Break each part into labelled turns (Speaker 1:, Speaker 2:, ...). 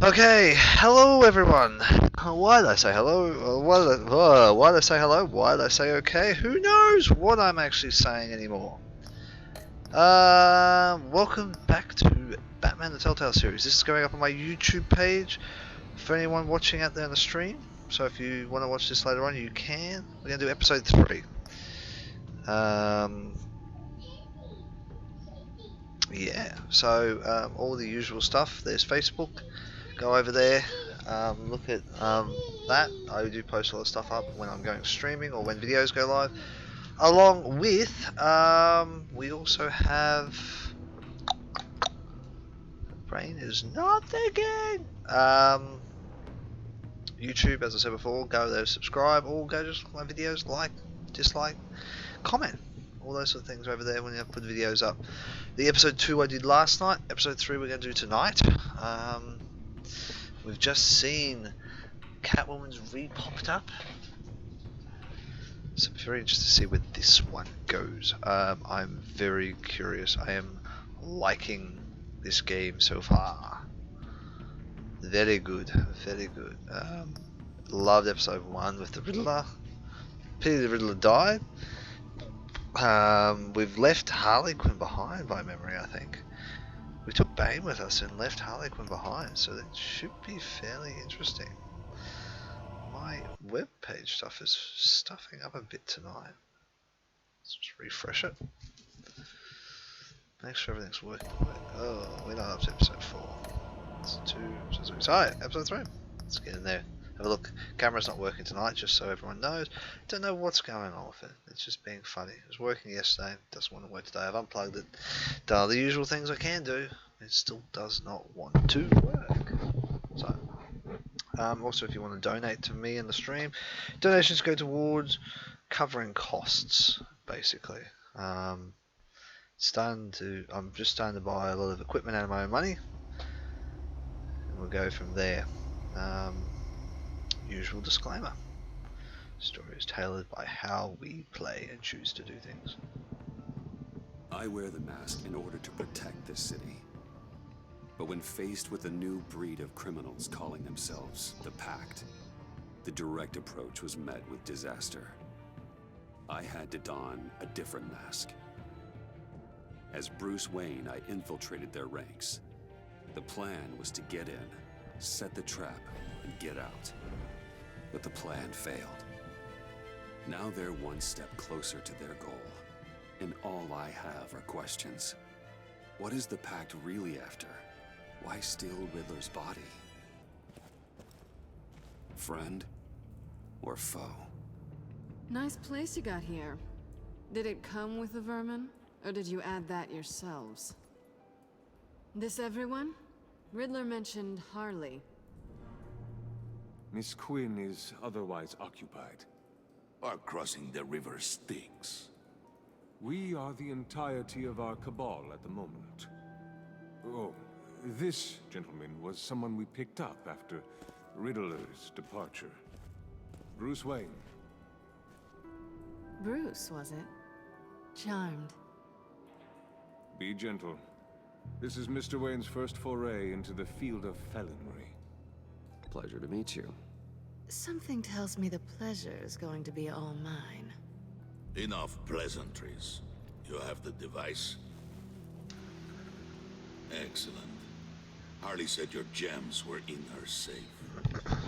Speaker 1: Okay, hello everyone. Why did I say hello? Why did I say hello? Why did I say okay? Who knows what I'm actually saying anymore? Welcome back to Batman the Telltale series. This is going up on my YouTube page for anyone watching out there on the stream. So if you want to watch this later on, you can. We're going to do episode 3. Yeah, so all the usual stuff. There's Facebook. Go over there, look at that. I do post a lot of stuff up when I'm going streaming or when videos go live. Along with, we also have. Brain is not thinking. YouTube, as I said before, go there, subscribe, or go just look at my videos, like, dislike, comment. All those sort of things over there when I put videos up. The episode 2 I did last night. Episode 3 we're going to do tonight. We've just seen Catwoman's re-popped up. So I'm very interested to see where this one goes. I'm very curious. I am liking this game so far. Very good, very good. Loved episode 1 with the Riddler. Pity the Riddler died. We've left Harley Quinn behind by memory, I think. We took Bane with us and left Harley Quinn behind, so that should be fairly interesting. My webpage stuff is stuffing up a bit tonight. Let's just refresh it. Make sure everything's working. Oh, we're not up to episode 4. It's 2, episode 3. Alright, episode 3. Let's get in there. Have a look. Camera's not working tonight, just so everyone knows. Don't know what's going on with it. It's just being funny. It was working yesterday. Doesn't want to work today. I've unplugged it. Done all the usual things I can do. It still does not want to work. So, also if you want to donate to me in the stream, donations go towards covering costs, basically. I'm just starting to buy a lot of equipment out of my own money, and we'll go from there. Usual disclaimer. Story is tailored by how we play and choose to do things.
Speaker 2: I wear the mask in order to protect this city. But when faced with a new breed of criminals calling themselves the Pact, the direct approach was met with disaster. I had to don a different mask. As Bruce Wayne, I infiltrated their ranks. The plan was to get in, set the trap, and get out. But the plan failed. Now they're one step closer to their goal, and all I have are questions. What is the Pact really after? Why steal Riddler's body? Friend or foe?
Speaker 3: Nice place you got here. Did it come with the vermin, or did you add that yourselves? This everyone? Riddler mentioned Harley.
Speaker 4: Miss Quinn is otherwise occupied.
Speaker 5: Our crossing the river stinks.
Speaker 4: We are the entirety of our cabal at the moment. Oh, this gentleman was someone we picked up after Riddler's departure. Bruce Wayne.
Speaker 3: Bruce, was it? Charmed.
Speaker 4: Be gentle. This is Mr. Wayne's first foray into the field of felonry.
Speaker 2: Pleasure to meet you.
Speaker 3: Something tells me the pleasure is going to be all mine.
Speaker 5: Enough pleasantries. You have the device? Excellent. Harley said your gems were in her safe.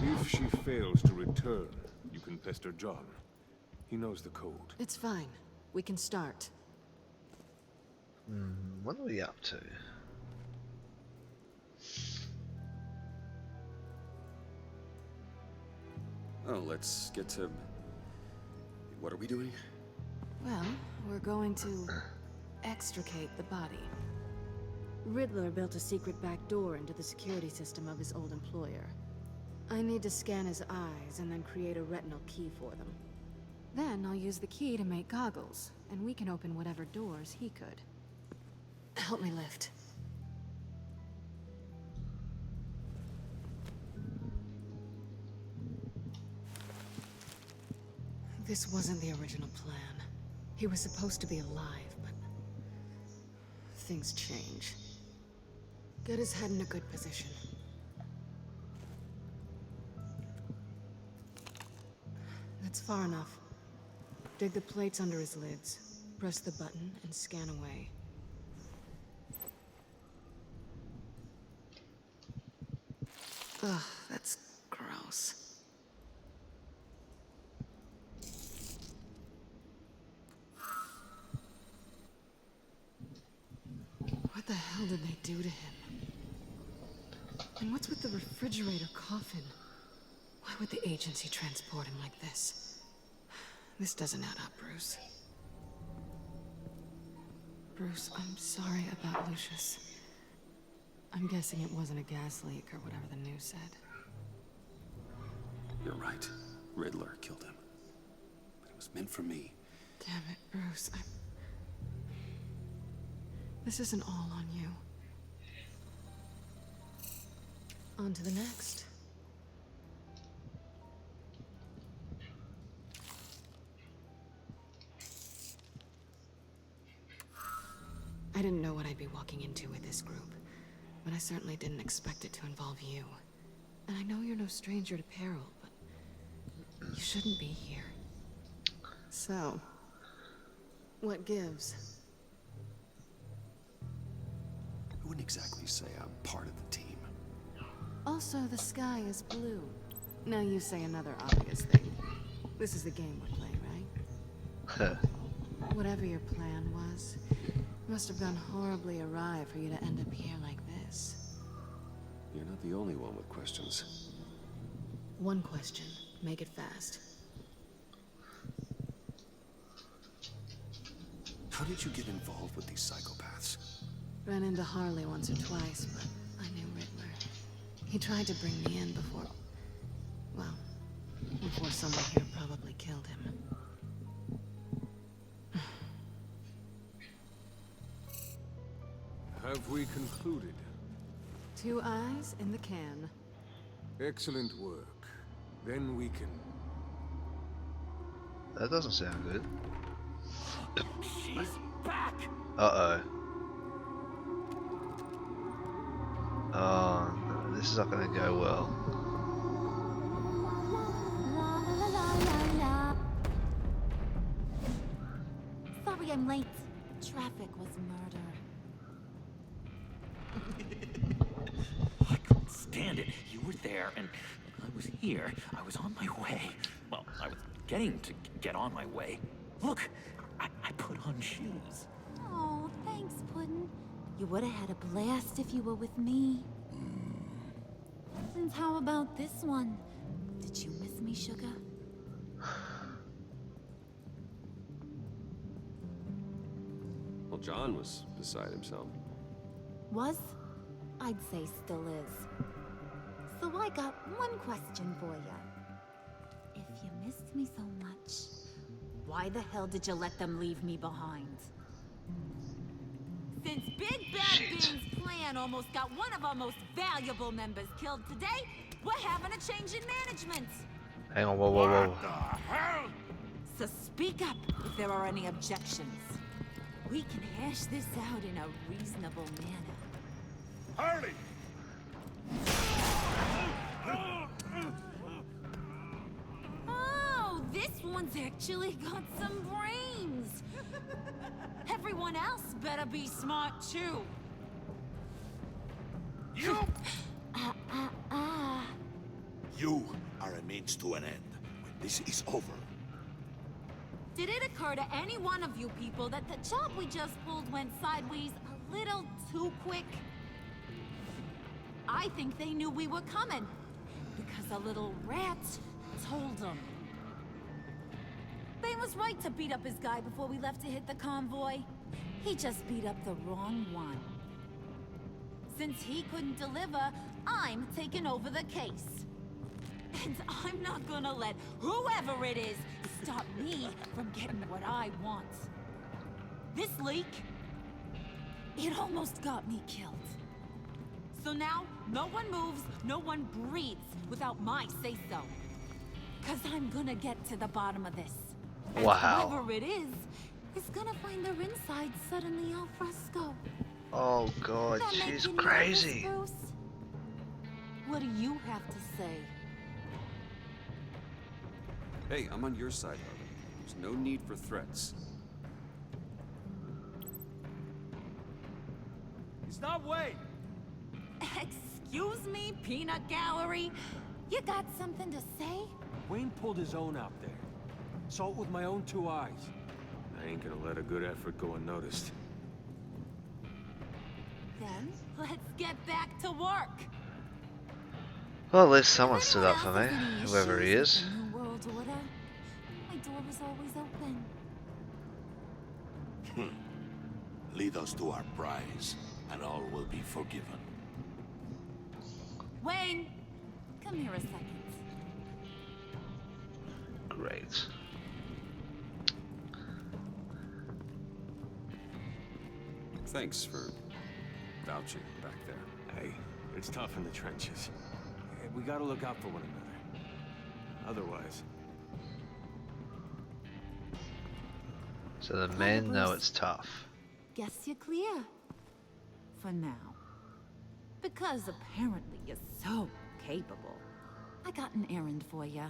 Speaker 4: If she fails to return, you can pester John. He knows the code.
Speaker 3: It's fine. We can start.
Speaker 1: What are we up to?
Speaker 2: Oh, let's get to... What are we doing?
Speaker 3: Well, we're going to extricate the body. Riddler built a secret back door into the security system of his old employer. I need to scan his eyes and then create a retinal key for them. Then I'll use the key to make goggles, and we can open whatever doors he could. Help me lift. This wasn't the original plan. He was supposed to be alive, but things change. Get his head in a good position. That's far enough. Dig the plates under his lids. Press the button and scan away. Ugh, that's gross. What the hell did they do to him? And what's with the refrigerator coffin? Why would the agency transport him like this? This doesn't add up, Bruce. Bruce, I'm sorry about Lucius. I'm guessing it wasn't a gas leak or whatever the news said.
Speaker 2: You're right. Riddler killed him. But it was meant for me.
Speaker 3: Damn it, Bruce. This isn't all on you. On to the next. I didn't know what I'd be walking into with this group, but I certainly didn't expect it to involve you. And I know you're no stranger to peril, but you shouldn't be here. So, what gives?
Speaker 2: I wouldn't exactly say I'm part of the team.
Speaker 3: Also, the sky is blue. Now you say another obvious thing. This is the game we're playing, right? Whatever your plan was, it must have gone horribly awry for you to end up here like this.
Speaker 2: You're not the only one with questions.
Speaker 3: One question. Make it fast.
Speaker 2: How did you get involved with these psychopaths?
Speaker 3: Ran into Harley once or twice, but I knew Riddler. He tried to bring me in before... well, before someone here probably killed him.
Speaker 4: Have we concluded?
Speaker 3: 2 eyes in the can.
Speaker 4: Excellent work. Then we can...
Speaker 1: That doesn't sound good.
Speaker 6: She's back!
Speaker 1: Uh-oh. Oh, no, this is not going to go well.
Speaker 7: Sorry I'm late. Traffic was murder.
Speaker 6: I couldn't stand it. You were there, and I was here. I was on my way. Well, I was getting to get on my way. Look, I put on shoes.
Speaker 7: Oh, thanks, Puddin'. You would have had a blast if you were with me. And how about this one? Did you miss me, sugar?
Speaker 2: Well, John was beside himself.
Speaker 7: Was? I'd say still is. So I got one question for you. If you missed me so much, why the hell did you let them leave me behind? Since Big Bad Bean's plan almost got one of our most valuable members killed today, we're having a change in management.
Speaker 1: Hang on, whoa, whoa, whoa.
Speaker 6: What the hell?
Speaker 7: So speak up if there are any objections. We can hash this out in a reasonable manner.
Speaker 6: Harley!
Speaker 7: Oh, this one's actually got some brains. Everyone else better be smart too.
Speaker 6: You!
Speaker 5: You are a means to an end. When this is over,
Speaker 7: Did it occur to any one of you people that the job we just pulled went sideways a little too quick? I think they knew we were coming, because a little rat told them. Bane was right to beat up his guy before we left to hit the convoy. He just beat up the wrong one. Since he couldn't deliver, I'm taking over the case. And I'm not gonna let whoever it is stop me from getting what I want. This leak, it almost got me killed. So now, no one moves, no one breathes without my say-so. Cause I'm gonna get to the bottom of this. And
Speaker 1: Wow.
Speaker 7: whoever it is gonna find their inside suddenly al fresco.
Speaker 1: Oh god,
Speaker 7: That make
Speaker 1: she's
Speaker 7: you nervous,
Speaker 1: crazy.
Speaker 7: Bruce? What do you have to say?
Speaker 2: Hey, I'm on your side, Harley. There's no need for threats.
Speaker 8: Stop, wait!
Speaker 7: Excuse me, peanut gallery? You got something to say?
Speaker 4: Wayne pulled his own out there. Saw it with my own 2 eyes. I ain't gonna let a good effort go unnoticed.
Speaker 7: Then, let's get back to work.
Speaker 1: Well, at least someone
Speaker 7: If
Speaker 1: stood
Speaker 7: anyone
Speaker 1: up for
Speaker 7: else
Speaker 1: me,
Speaker 7: has any
Speaker 1: whoever he
Speaker 7: issues
Speaker 1: is.
Speaker 7: with the New World Order, my door is always open.
Speaker 5: Lead us to our prize, and all will be forgiven.
Speaker 7: Wayne, come here a second.
Speaker 1: Great.
Speaker 2: Thanks for vouching back there.
Speaker 4: Hey, it's tough in the trenches. We gotta look out for one another. Otherwise...
Speaker 1: So the men know it's tough.
Speaker 7: Guess you're clear. For now. Because apparently you're so capable. I got an errand for you.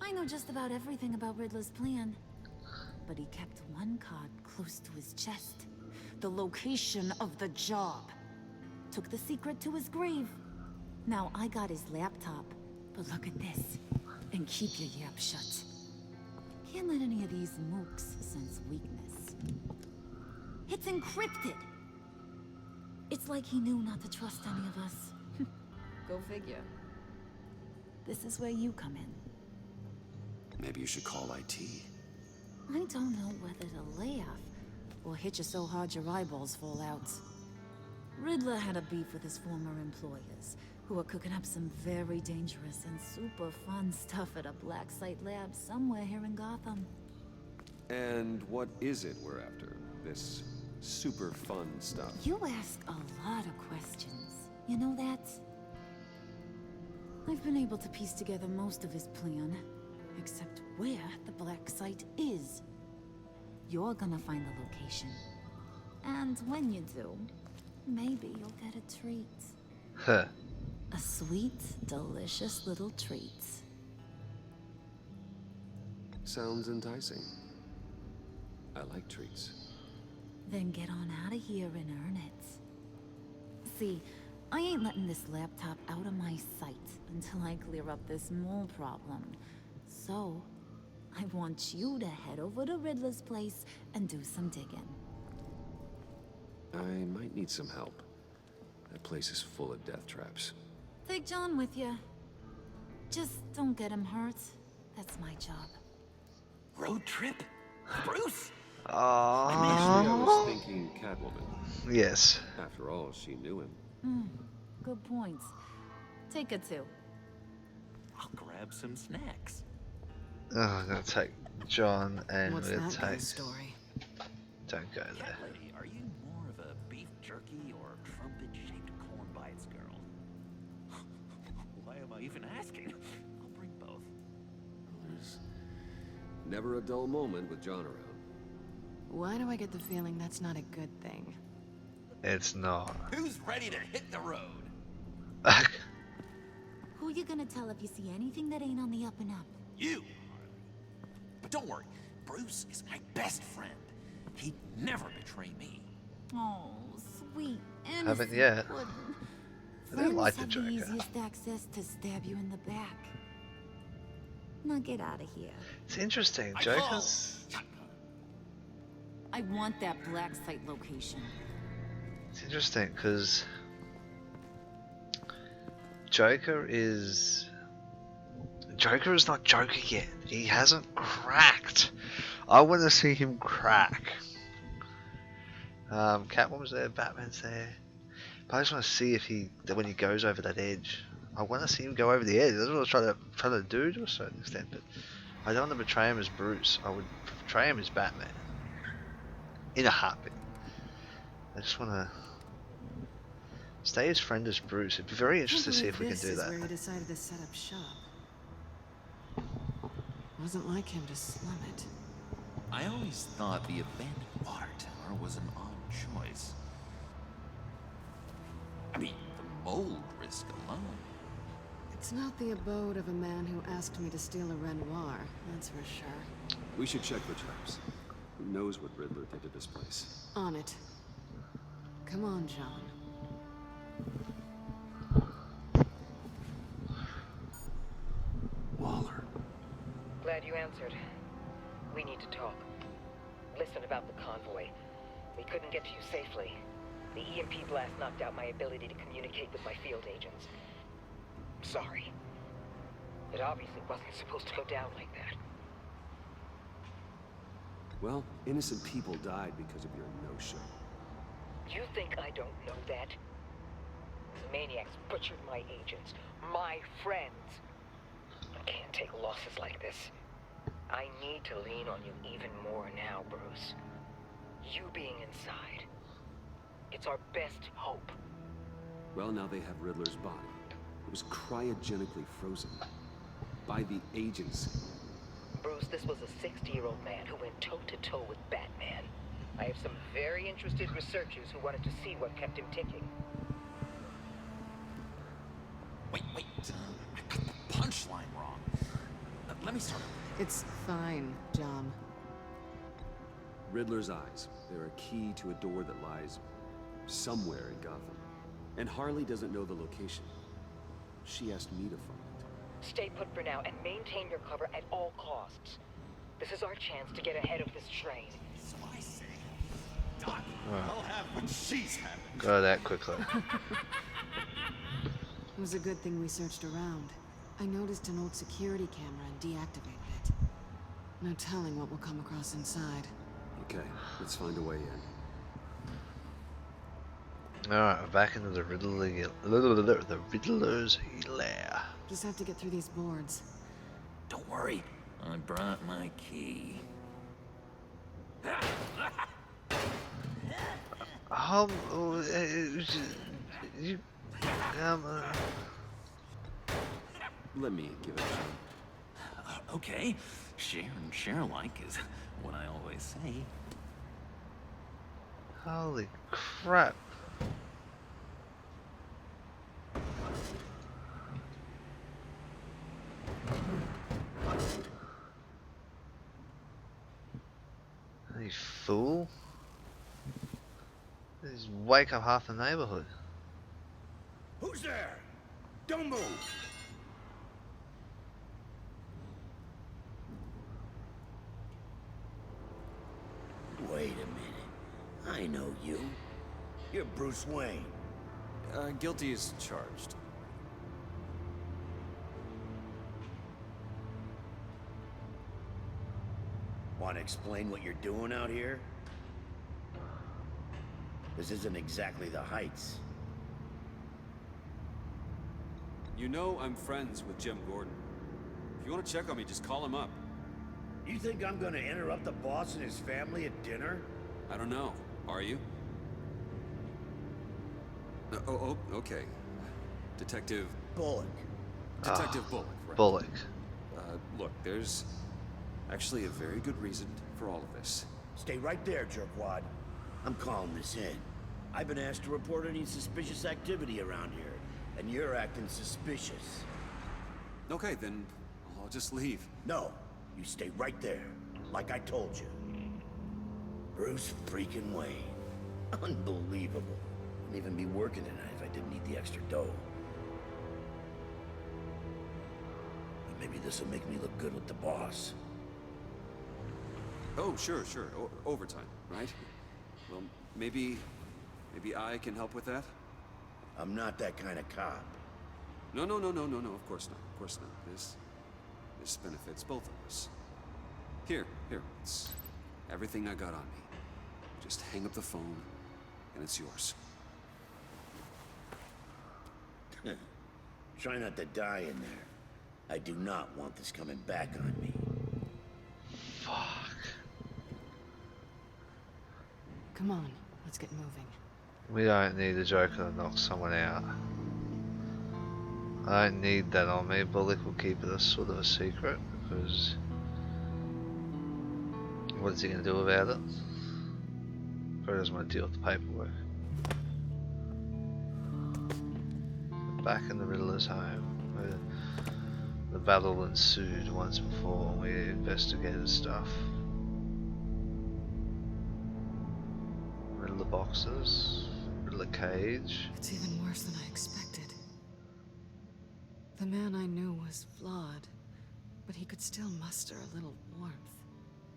Speaker 7: I know just about everything about Riddler's plan. But he kept one card close to his chest. The location of the job. Took the secret to his grave. Now I got his laptop. But look at this. And keep your yap shut. Can't let any of these mooks sense weakness. It's encrypted. It's like he knew not to trust any of us. Go figure. This is where you come in.
Speaker 2: Maybe you should call IT.
Speaker 7: I don't know whether to laugh or hit you so hard your eyeballs fall out. Riddler had a beef with his former employers, who are cooking up some very dangerous and super fun stuff at a black site lab somewhere here in Gotham.
Speaker 2: And what is it we're after? This super fun stuff?
Speaker 7: You ask a lot of questions. You know that? I've been able to piece together most of his plan, except where the black site is. You're gonna find the location. And when you do, maybe you'll get a treat.
Speaker 1: Huh.
Speaker 7: A sweet, delicious little treat.
Speaker 2: Sounds enticing. I like treats.
Speaker 7: Then get on out of here and earn it. See, I ain't letting this laptop out of my sight until I clear up this mole problem. So, I want you to head over to Riddler's place and do some digging.
Speaker 2: I might need some help. That place is full of death traps.
Speaker 7: Take John with you. Just don't get him hurt. That's my job.
Speaker 6: Road trip? Bruce?
Speaker 2: Initially, I
Speaker 1: Aww.
Speaker 2: was thinking Catwoman.
Speaker 1: Yes.
Speaker 2: After all, she knew him.
Speaker 7: Good point. Take it too.
Speaker 6: I'll grab some snacks.
Speaker 1: Oh, I'm gonna take John and
Speaker 3: What's
Speaker 1: we'll
Speaker 3: that
Speaker 1: take.
Speaker 3: guy's story?
Speaker 1: Don't go
Speaker 6: Cat
Speaker 1: there.
Speaker 6: lady, are you more of a beef jerky or trumpet-shaped corn bites girl? Why am I even asking? I'll bring both.
Speaker 2: There's never a dull moment with John around.
Speaker 3: Why do I get the feeling that's not a good thing?
Speaker 1: It's not.
Speaker 6: Who's ready to hit the road?
Speaker 7: Who you gonna tell if you see anything that ain't on the up and up?
Speaker 6: You, Harley. But don't worry, Bruce is my best friend. He'd never betray me.
Speaker 7: Oh, sweet, innocent
Speaker 1: Haven't yet.
Speaker 7: puddin'.
Speaker 1: I don't like the
Speaker 7: Friends have the
Speaker 1: Joker.
Speaker 7: easiest access to stab you in the back. Now get out of here.
Speaker 1: It's interesting.
Speaker 6: I
Speaker 1: Joker's.
Speaker 6: call shotgun.
Speaker 7: I want that black site location.
Speaker 1: It's interesting because Joker is not Joker yet. He hasn't cracked. I want to see him crack. Catwoman's there, Batman's there. But I just want to see if when he goes over that edge. I want to see him go over the edge. That's what I was trying to do to a certain extent. But I don't want to betray him as Bruce. I would betray him as Batman. In a heartbeat. I just want to stay his friend as Bruce. It'd be very interesting to see if we can do
Speaker 3: This is
Speaker 1: that.
Speaker 3: where he decided to set up shop. Wasn't like him to slum it.
Speaker 6: I always thought the abandoned water tower was an odd choice. I mean, the mold risk alone.
Speaker 3: It's not the abode of a man who asked me to steal a Renoir, that's for sure.
Speaker 2: We should check the traps. Who knows what Riddler did to this place?
Speaker 3: On it. Come on, John.
Speaker 2: Waller.
Speaker 8: Glad you answered. We need to talk. Listen about the convoy. We couldn't get to you safely. The EMP blast knocked out my ability to communicate with my field agents. Sorry. It obviously wasn't supposed to go down like that.
Speaker 2: Well, innocent people died because of your no-show.
Speaker 8: You think I don't know that? The maniacs butchered my agents, my friends. I can't take losses like this. I need to lean on you even more now, Bruce. You being inside. It's our best hope.
Speaker 2: Well, now they have Riddler's body. It was cryogenically frozen. By the agency.
Speaker 8: Bruce, this was a 60-year-old man who went toe-to-toe with Batman. I have some very interested researchers who wanted to see what kept him ticking.
Speaker 6: Wait. I got the punchline wrong. Let me start.
Speaker 3: It's fine, John.
Speaker 2: Riddler's eyes. They're a key to a door that lies somewhere in Gotham. And Harley doesn't know the location. She asked me to find it.
Speaker 8: Stay put for now and maintain your cover at all costs. This is our chance to get ahead of this train.
Speaker 6: So I say, Doc, I'll have what she's having.
Speaker 1: Go that quickly.
Speaker 3: It was a good thing we searched around. I noticed an old security camera and deactivated it. No telling what we'll come across inside.
Speaker 2: Okay, let's find a way in.
Speaker 1: Alright, we're back into the Riddler's lair.
Speaker 3: Just have to get through these boards.
Speaker 6: Don't worry, I brought my key.
Speaker 1: You,
Speaker 2: Let me give it a shot.
Speaker 6: Okay, share like is what I always say.
Speaker 1: holy crap. You fool. Just wake up half the neighborhood.
Speaker 5: Who's there? Don't move! Wait a minute. I know you. You're Bruce Wayne.
Speaker 2: Guilty as charged.
Speaker 9: Want to explain what you're doing out here? This isn't exactly the Heights.
Speaker 2: You know I'm friends with Jim Gordon. If you want to check on me, just call him up.
Speaker 9: You think I'm gonna interrupt the boss and his family at dinner?
Speaker 2: I don't know. Are you? Okay. Detective
Speaker 9: Bullock.
Speaker 2: Bullock, right?
Speaker 1: Bullock.
Speaker 2: Look, there's actually a very good reason for all of this.
Speaker 9: Stay right there, jerkwad. I'm calling this in. I've been asked to report any suspicious activity around here, and you're acting suspicious.
Speaker 2: Okay, then I'll just leave.
Speaker 9: No, you stay right there, like I told you. Bruce freaking Wayne. Unbelievable. Wouldn't even be working tonight if I didn't need the extra dough. But maybe this'll make me look good with the boss.
Speaker 2: Oh, sure. Overtime, right? Well, maybe I can help with that?
Speaker 9: I'm not that kind of cop.
Speaker 2: No, of course not. This benefits both of us. Here, it's everything I got on me. Just hang up the phone, and it's yours.
Speaker 9: Try not to die in there. I do not want this coming back on me.
Speaker 1: Fuck.
Speaker 3: Come on, let's get moving.
Speaker 1: We don't need the Joker to knock someone out. I don't need that on me. Bullock will keep it a sort of a secret, because what is he going to do about it? Probably doesn't want to deal with the paperwork. Back in the Riddler's home. where the battle ensued once before. We investigated stuff. Riddler boxes, Riddler cage.
Speaker 3: It's even worse than I expected. The man I knew was flawed, but he could still muster a little warmth.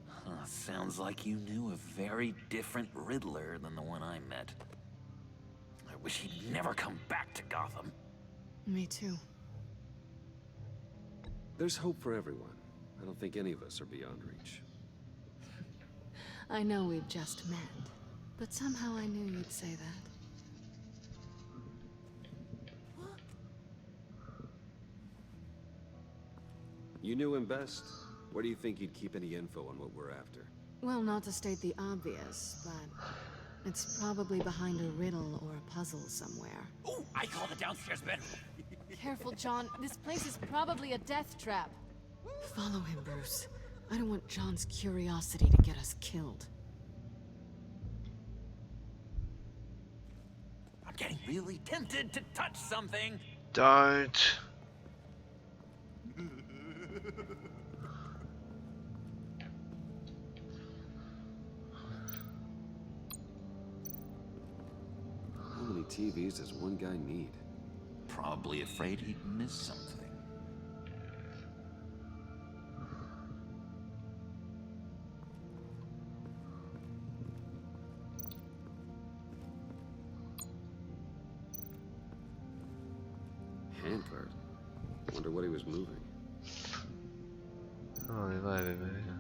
Speaker 6: Huh, sounds like you knew a very different Riddler than the one I met. I wish he'd never come back to Gotham.
Speaker 3: Me too.
Speaker 2: There's hope for everyone. I don't think any of us are beyond reach.
Speaker 3: I know we've just met, but somehow I knew you'd say that.
Speaker 2: You knew him best. Where do you think you'd keep any info on what we're after?
Speaker 3: Well, not to state the obvious, but it's probably behind a riddle or a puzzle somewhere.
Speaker 6: Oh, I call the downstairs bedroom.
Speaker 3: Careful, John. This place is probably a death trap. Follow him, Bruce. I don't want John's curiosity to get us killed.
Speaker 6: I'm getting really tempted to touch something.
Speaker 1: Don't.
Speaker 2: How many TVs does one guy need?
Speaker 6: Probably afraid he'd miss something.
Speaker 2: Handcart. Wonder what he was moving.
Speaker 1: Oh, he might be moving.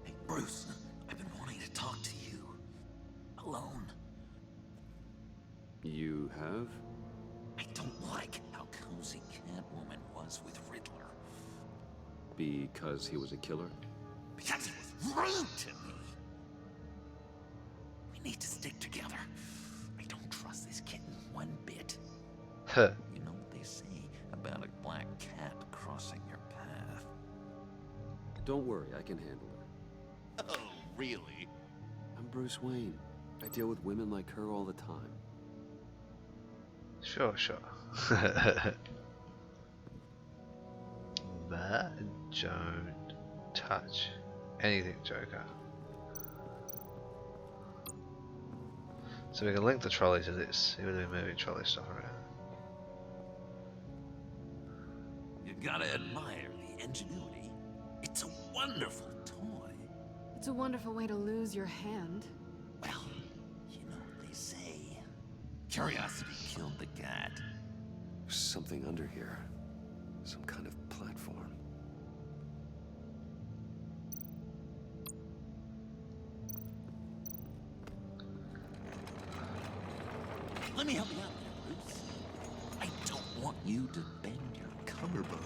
Speaker 6: Hey, Bruce, I've been wanting to talk to you. Alone.
Speaker 2: You have?
Speaker 6: I don't like how cozy Catwoman was with Riddler.
Speaker 2: Because he was a killer?
Speaker 6: Because he was rude to me. We need to stick together. I don't trust this kitten one bit.
Speaker 1: Huh.
Speaker 6: You know what they say about a black cat crossing your path?
Speaker 2: Don't worry, I can handle her.
Speaker 6: Oh, really?
Speaker 2: I'm Bruce Wayne. I deal with women like her all the time.
Speaker 1: Sure, sure. But don't touch anything, Joker. So we can link the trolley to this, even if we're moving trolley stuff around.
Speaker 6: You gotta admire the ingenuity. It's a wonderful toy.
Speaker 3: It's a wonderful way to lose your hand.
Speaker 6: Well, you know what they say. Curiosity killed the cat.
Speaker 2: There's something under here. Some kind of platform.
Speaker 6: Let me help you out there, Bruce. I don't want you to bend your collarbone.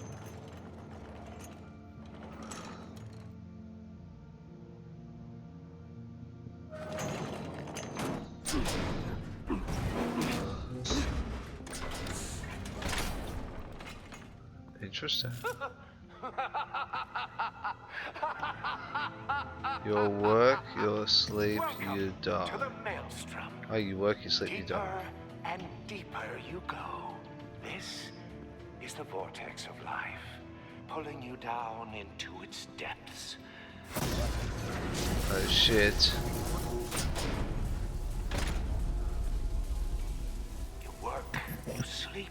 Speaker 1: Interesting. Your work, your sleep, you die.
Speaker 10: To the maelstrom.
Speaker 1: Oh, you work, you sleep, you die.
Speaker 10: Deeper and deeper you go. This is the vortex of life, pulling you down into its depths.
Speaker 1: Oh shit.
Speaker 10: You work, you sleep,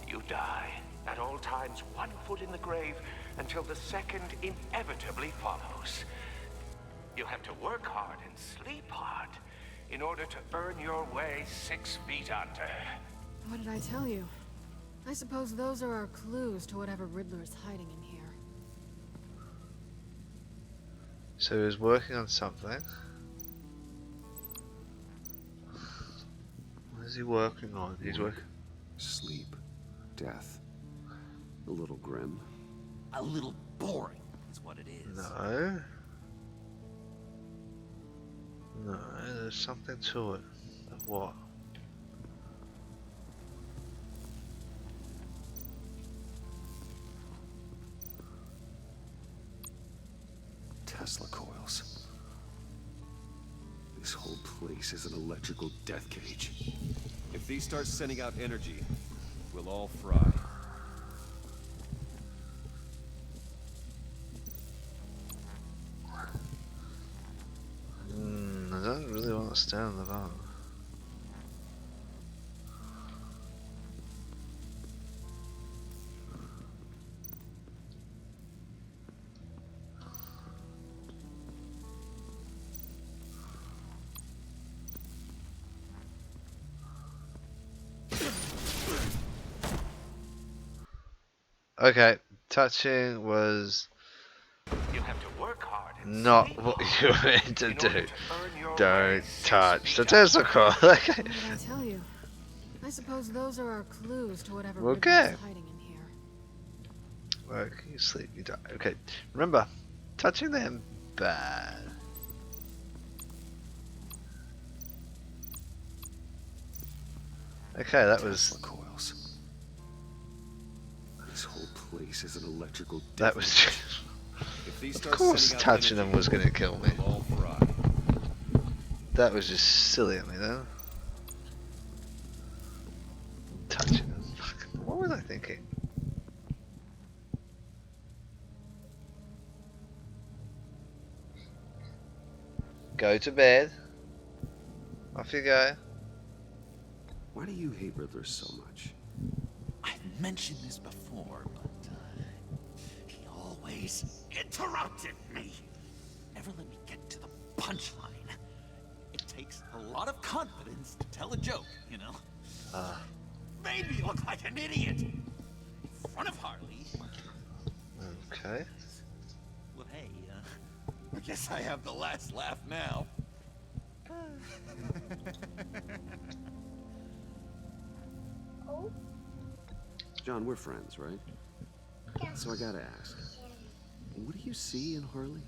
Speaker 10: you die. At all times, one foot in the grave until the second inevitably follows. You have to work hard and sleep hard in order to earn your way 6 feet under.
Speaker 3: What did I tell you? I suppose those are our clues to whatever Riddler is hiding in here.
Speaker 1: So he was working on something. What is he working on? He's working.
Speaker 2: Sleep. Death. A little grim.
Speaker 6: A little boring is what it is.
Speaker 1: No. No, there's something to it. Of what?
Speaker 2: Tesla coils. This whole place is an electrical death cage. If these start sending out energy, we'll all fry.
Speaker 1: I don't really want to stay on the boat. Okay, touching was
Speaker 10: You have to work hard and
Speaker 1: not
Speaker 10: sleep
Speaker 1: what
Speaker 10: hard
Speaker 1: you were meant to
Speaker 10: in order
Speaker 1: do.
Speaker 10: to earn your way
Speaker 1: Don't
Speaker 10: 6
Speaker 1: touch the
Speaker 10: feet under.
Speaker 1: testicle. Okay.
Speaker 3: What did I tell you? I suppose those are our clues to whatever
Speaker 1: Okay.
Speaker 3: Riddler's hiding in here.
Speaker 1: Work, you sleep, you die. Okay, remember, touching them bad. Okay, that was.
Speaker 2: Tesla coils. This whole place is an electrical.
Speaker 1: That was.
Speaker 2: If these
Speaker 1: Of
Speaker 2: start
Speaker 1: course,
Speaker 2: sending out
Speaker 1: touching
Speaker 2: energy,
Speaker 1: them was gonna kill me.
Speaker 2: we'll all fry.
Speaker 1: That was just silly of me, though. Touching them. Fuck. What was I thinking? Go to bed. Off you go.
Speaker 2: Why do you hate Riddler so much?
Speaker 6: I've mentioned this before, but he always interrupted me. Never let me get to the punchline. It takes a lot of confidence to tell a joke, you know. Made me look like an idiot in front of Harley.
Speaker 1: Okay.
Speaker 6: Well, hey, I guess I have the last laugh now.
Speaker 2: John, we're friends, right? So I gotta ask, what do you see in Harley?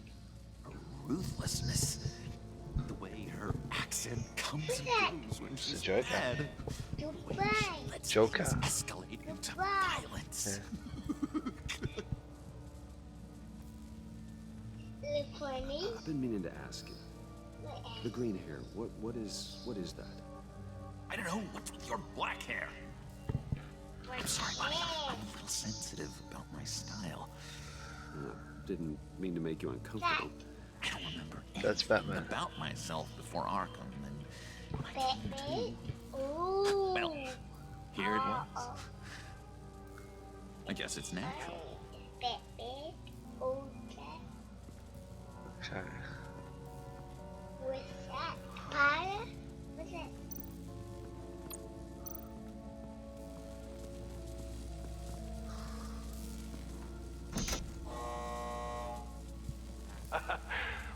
Speaker 6: Ruthlessness. The way her accent comes and goes when she's
Speaker 1: Joker.
Speaker 6: mad. The way she lets
Speaker 1: Joker.
Speaker 6: things escalate into violence.
Speaker 2: I've been meaning to ask you. The green hair, what is that?
Speaker 6: I don't know what's with your black hair. I'm sorry, buddy. I'm a little sensitive about my style.
Speaker 2: Didn't mean to make you uncomfortable.
Speaker 6: I don't remember
Speaker 1: That's
Speaker 6: anything
Speaker 1: Batman.
Speaker 6: about myself before Arkham, and when I came to, well, here it was. I guess it's natural.
Speaker 1: Okay.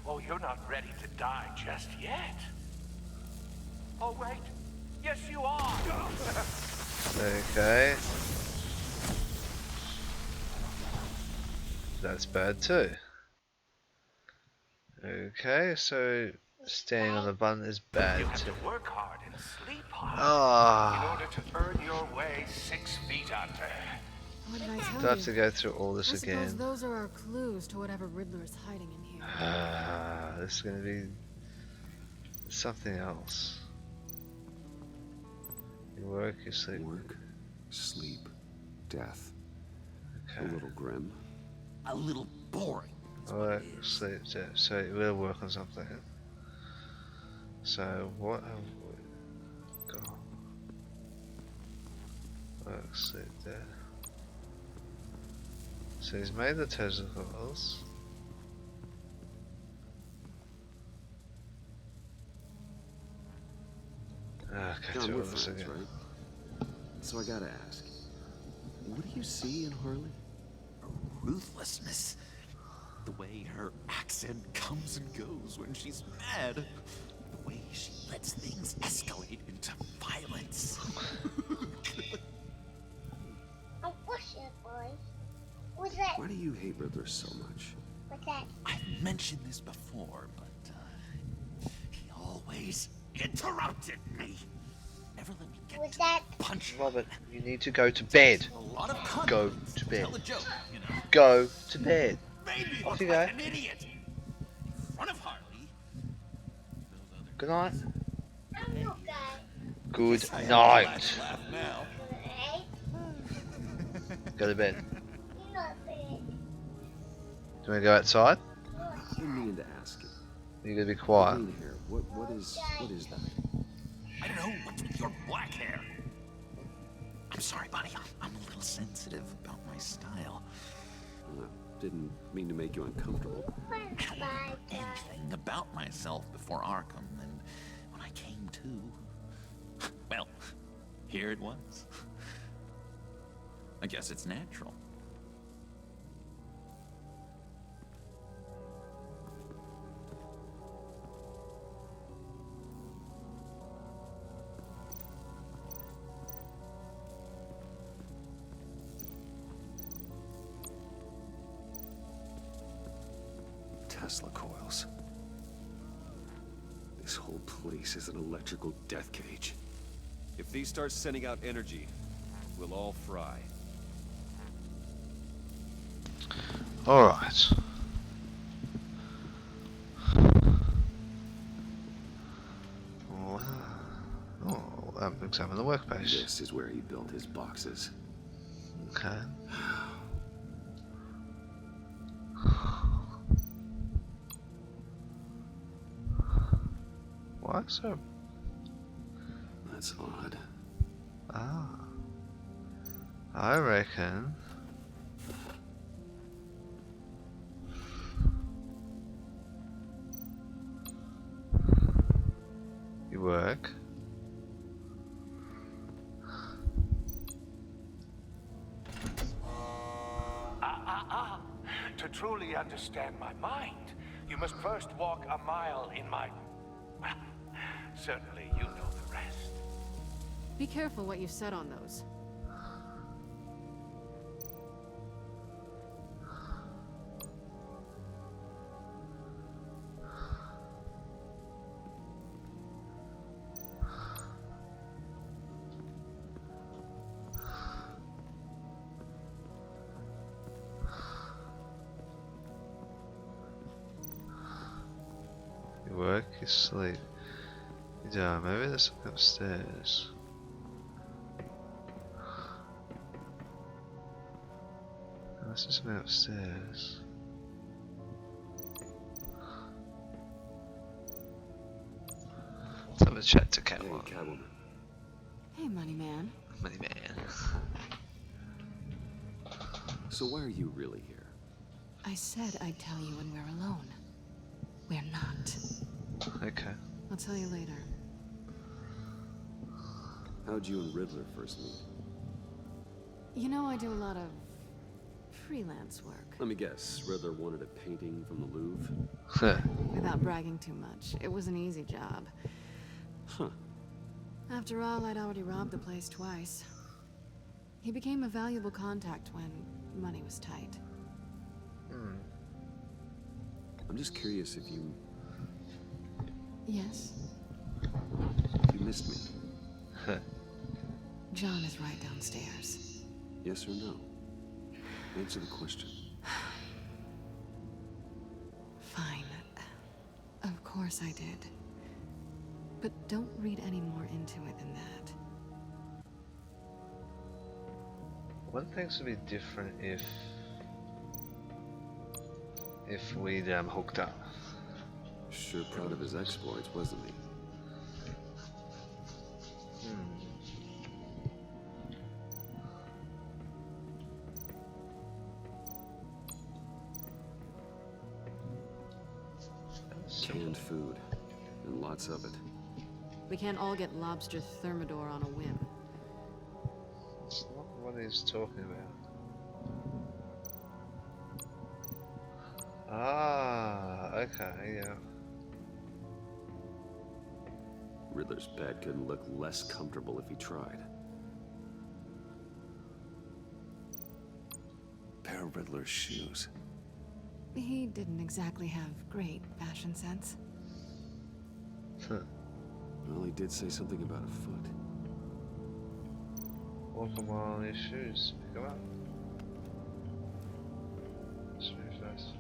Speaker 10: Oh, you're not ready to die just yet. Oh, wait. Yes, you are.
Speaker 1: Okay. That's bad too. Okay, so staying on the button is bad
Speaker 10: You have
Speaker 1: too.
Speaker 10: to work hard and sleep hard in
Speaker 1: Ah,
Speaker 10: order to earn your way 6 feet under.
Speaker 3: What did I tell
Speaker 1: do I have
Speaker 3: you?
Speaker 1: to go through all this
Speaker 3: I suppose
Speaker 1: again?
Speaker 3: those are our clues to whatever Riddler is hiding in here.
Speaker 1: Ah, this is gonna be something else. You work, you sleep.
Speaker 2: Work, sleep, death.
Speaker 1: Okay.
Speaker 2: A little grim.
Speaker 6: A little boring.
Speaker 1: Work, sleep, death. So it will work on something. So what have we got? Work, sleep, death. So he's made the testicles. Okay,
Speaker 2: John,
Speaker 1: through
Speaker 2: we're
Speaker 1: all this
Speaker 2: friends,
Speaker 1: again.
Speaker 2: right? So I gotta ask, what do you see in Harley?
Speaker 6: Ruthlessness. The way her accent comes and goes when she's mad. The way she lets things escalate into violence.
Speaker 2: Why do you hate Riddler so much?
Speaker 6: I've mentioned this before, but he always interrupted me. Never let me get to the punch.
Speaker 1: Robert, you need to go to bed.
Speaker 6: A lot of
Speaker 1: Go
Speaker 6: confidence
Speaker 1: to bed.
Speaker 6: Tell a joke, you know.
Speaker 1: Go to bed.
Speaker 6: Made me
Speaker 1: Off
Speaker 6: look
Speaker 1: you
Speaker 6: like
Speaker 1: go.
Speaker 6: an idiot in front of Harley. Those other
Speaker 1: Good night.
Speaker 6: Hey,
Speaker 1: Good
Speaker 5: Guess I have the
Speaker 1: night.
Speaker 5: last laugh now.
Speaker 1: Go to bed. Do we go outside?
Speaker 2: I've been meaning to ask you.
Speaker 1: Are you gonna be
Speaker 2: The
Speaker 1: quiet?
Speaker 2: green hair, what is that?
Speaker 6: I don't know what's with your black hair. I'm sorry, buddy. I'm a little sensitive about my style.
Speaker 2: Didn't mean to make you uncomfortable.
Speaker 6: Anything about myself before Arkham, and when I came to, well, here it was. I guess it's natural.
Speaker 2: Tesla coils. This whole place is an electrical death cage. If these start sending out energy, we'll all fry.
Speaker 1: Alright. Examine the workbench.
Speaker 2: This is where he built his boxes.
Speaker 1: Okay. Why so?
Speaker 2: That's odd.
Speaker 1: Ah. I reckon. You work.
Speaker 10: To truly understand my mind, you must first walk a mile in my... Well, certainly you know the rest.
Speaker 3: Be careful what you said on those.
Speaker 1: You work, you sleep. You don't. Maybe there's something upstairs. There's something upstairs. Let's have a chat to Catwoman.
Speaker 2: Hey, Catwoman.
Speaker 3: Hey, money man.
Speaker 1: Money man.
Speaker 2: So why are you really here?
Speaker 3: I said I'd tell you when we're alone. We're not.
Speaker 1: Okay.
Speaker 3: I'll tell you later.
Speaker 2: How'd you and Riddler first meet?
Speaker 3: You know, I do a lot of freelance work.
Speaker 2: Let me guess, Riddler wanted a painting from the Louvre?
Speaker 3: Without bragging too much, it was an easy job.
Speaker 2: Huh.
Speaker 3: After all, I'd already robbed the place twice. He became a valuable contact when money was tight.
Speaker 2: I'm just curious if you
Speaker 3: Yes?
Speaker 2: missed me.
Speaker 3: John is right downstairs.
Speaker 2: Yes or no? Answer the question.
Speaker 3: Fine. Of course I did. But don't read any more into it than that.
Speaker 1: One things would be different if we'd hooked up.
Speaker 2: Sure proud of his exploits, wasn't he? Canned food, and lots of it.
Speaker 3: We can't all get lobster thermidor on a whim.
Speaker 1: It's not what he's talking about. Ah, okay, yeah.
Speaker 2: Riddler's bed couldn't look less comfortable if he tried. Pair of Riddler's shoes.
Speaker 3: He didn't exactly have great fashion sense.
Speaker 2: Well, he did say something about a foot.
Speaker 1: Walk a mile on his shoes. Pick 'em up. Let's move fast.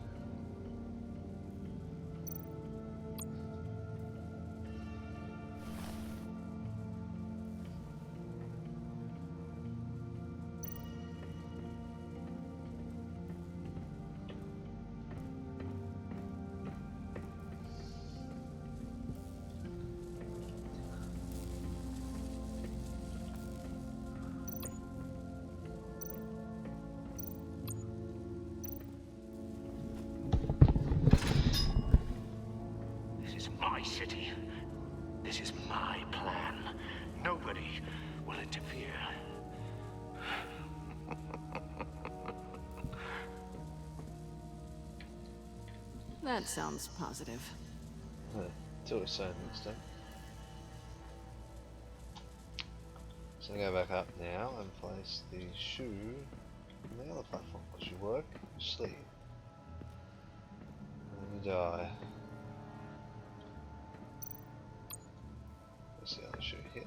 Speaker 10: wanted to fear.
Speaker 3: That sounds positive.
Speaker 1: To a certain extent. So go back up now and place the shoe on the other platform. As you work, you sleep. And you die. There's the other shoe here.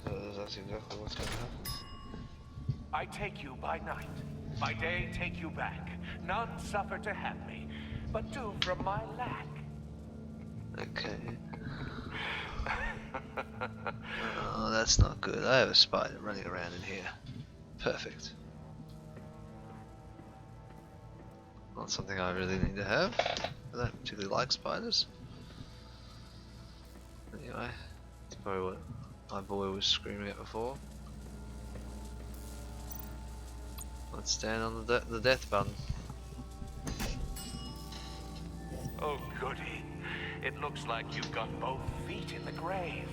Speaker 1: So that's exactly what's going to happen.
Speaker 10: I take you by night. By day, take you back. None suffer to have me, but do from my lack.
Speaker 1: Okay. Oh, that's not good. I have a spider running around in here. Perfect. Not something I really need to have. I don't particularly like spiders. Anyway, that's probably what my boy was screaming at before. Let's stand on the death button.
Speaker 10: Oh, goody. It looks like you've got both feet in the grave.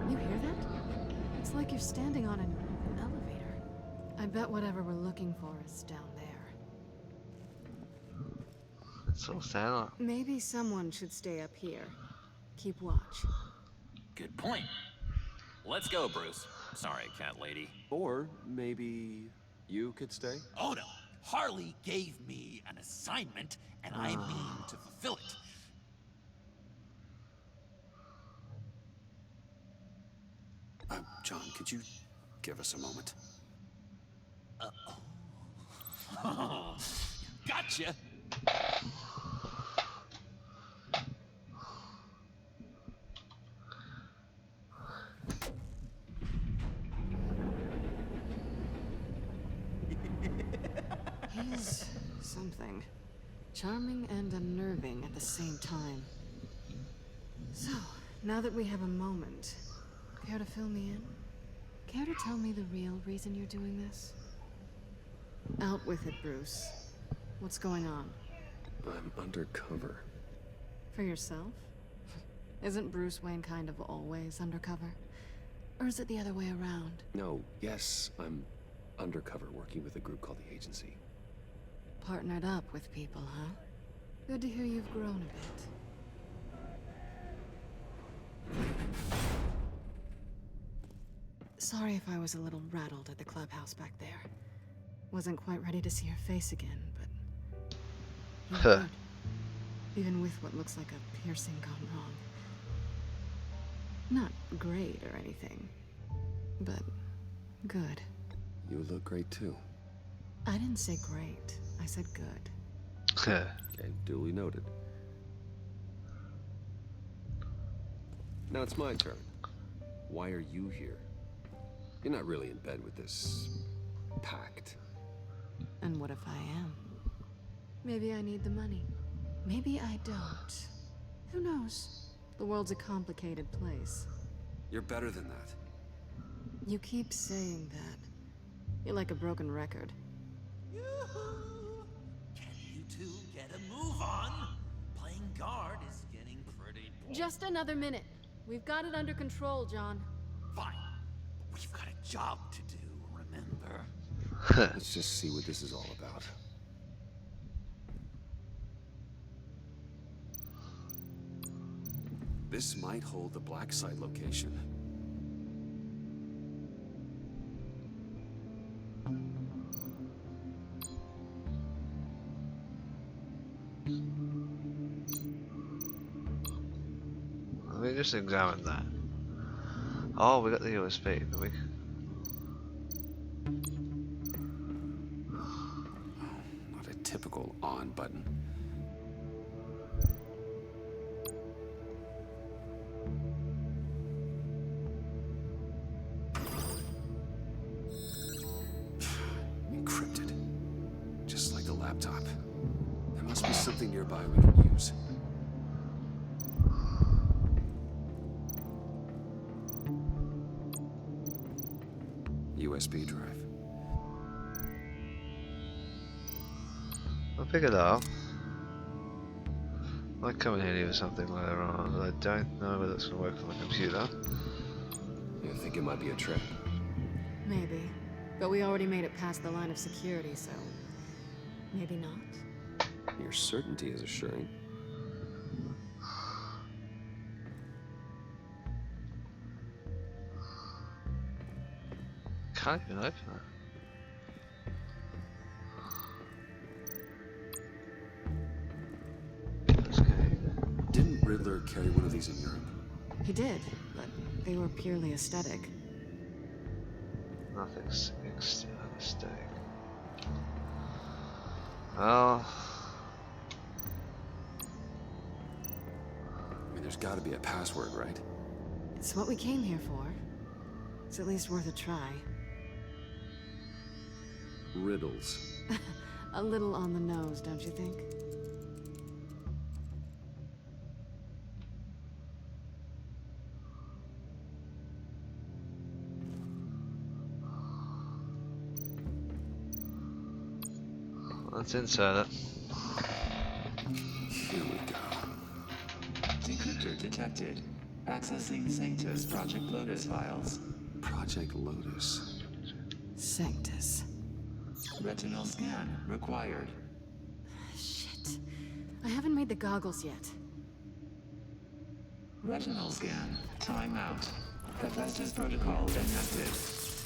Speaker 3: You hear that? It's like you're standing on an elevator. I bet whatever we're looking for is down there.
Speaker 1: Let's all stand on.
Speaker 3: Maybe someone should stay up here. Keep watch.
Speaker 6: Good point. Let's go, Bruce. Sorry, cat lady.
Speaker 2: Or maybe you could stay?
Speaker 5: Oh no, Harley gave me an assignment, and I mean to fulfill it.
Speaker 2: John, could you give us a moment?
Speaker 5: Gotcha!
Speaker 3: He's something. Charming and unnerving at the same time. So, now that we have a moment, care to fill me in? Care to tell me the real reason you're doing this? Out with it, Bruce. What's going on?
Speaker 2: I'm undercover.
Speaker 3: For yourself? Isn't Bruce Wayne kind of always undercover? Or is it the other way around?
Speaker 2: No, yes, I'm undercover working with a group called the Agency.
Speaker 3: Partnered up with people, huh? Good to hear you've grown a bit. Sorry if I was a little rattled at the clubhouse back there. Wasn't quite ready to see your face again, but... you're good. Even with what looks like a piercing gone wrong. Not great or anything, but good.
Speaker 2: You look great too.
Speaker 3: I didn't say great, I said good.
Speaker 2: Okay, duly noted. Now it's my turn. Why are you here? You're not really in bed with this pact.
Speaker 3: And what if I am? Maybe I need the money. Maybe I don't. Who knows? The world's a complicated place.
Speaker 2: You're better than that.
Speaker 3: You keep saying that. You're like a broken record.
Speaker 5: Yoo-hoo! Can you two get a move on? Playing guard is getting pretty boring.
Speaker 3: Just another minute. We've got it under control, John.
Speaker 5: Fine. We've got a job to do, remember?
Speaker 2: Let's just see what this is all about. This might hold the black site location.
Speaker 1: Let me just examine that. Oh, we got the USB. We...
Speaker 2: Not a typical on button. Encrypted. Just like the laptop. There must be something nearby we can use. USB drive.
Speaker 1: I'll pick it up. Might come in handy with something later on, but I don't know whether it's going to work on the computer.
Speaker 2: You think it might be a trick?
Speaker 3: Maybe. But we already made it past the line of security, so... maybe not?
Speaker 2: Your certainty is assuring.
Speaker 1: Can't even open it.
Speaker 2: Didn't Riddler carry one of these in Europe?
Speaker 3: He did, but they were purely aesthetic.
Speaker 1: Nothing's a mistake. Well,
Speaker 2: I mean, there's got to be a password, right?
Speaker 3: It's what we came here for. It's at least worth a try.
Speaker 2: Riddles.
Speaker 3: A little on the nose, don't you think?
Speaker 1: let's insert it.
Speaker 2: Here we go.
Speaker 11: Decryptor detected. Accessing Sanctus Project Lotus files.
Speaker 2: Project Lotus.
Speaker 3: Sanctus.
Speaker 11: Retinal scan required.
Speaker 3: Shit. I haven't made the goggles yet.
Speaker 11: Retinal scan. Timeout. Hephaestus protocol enacted.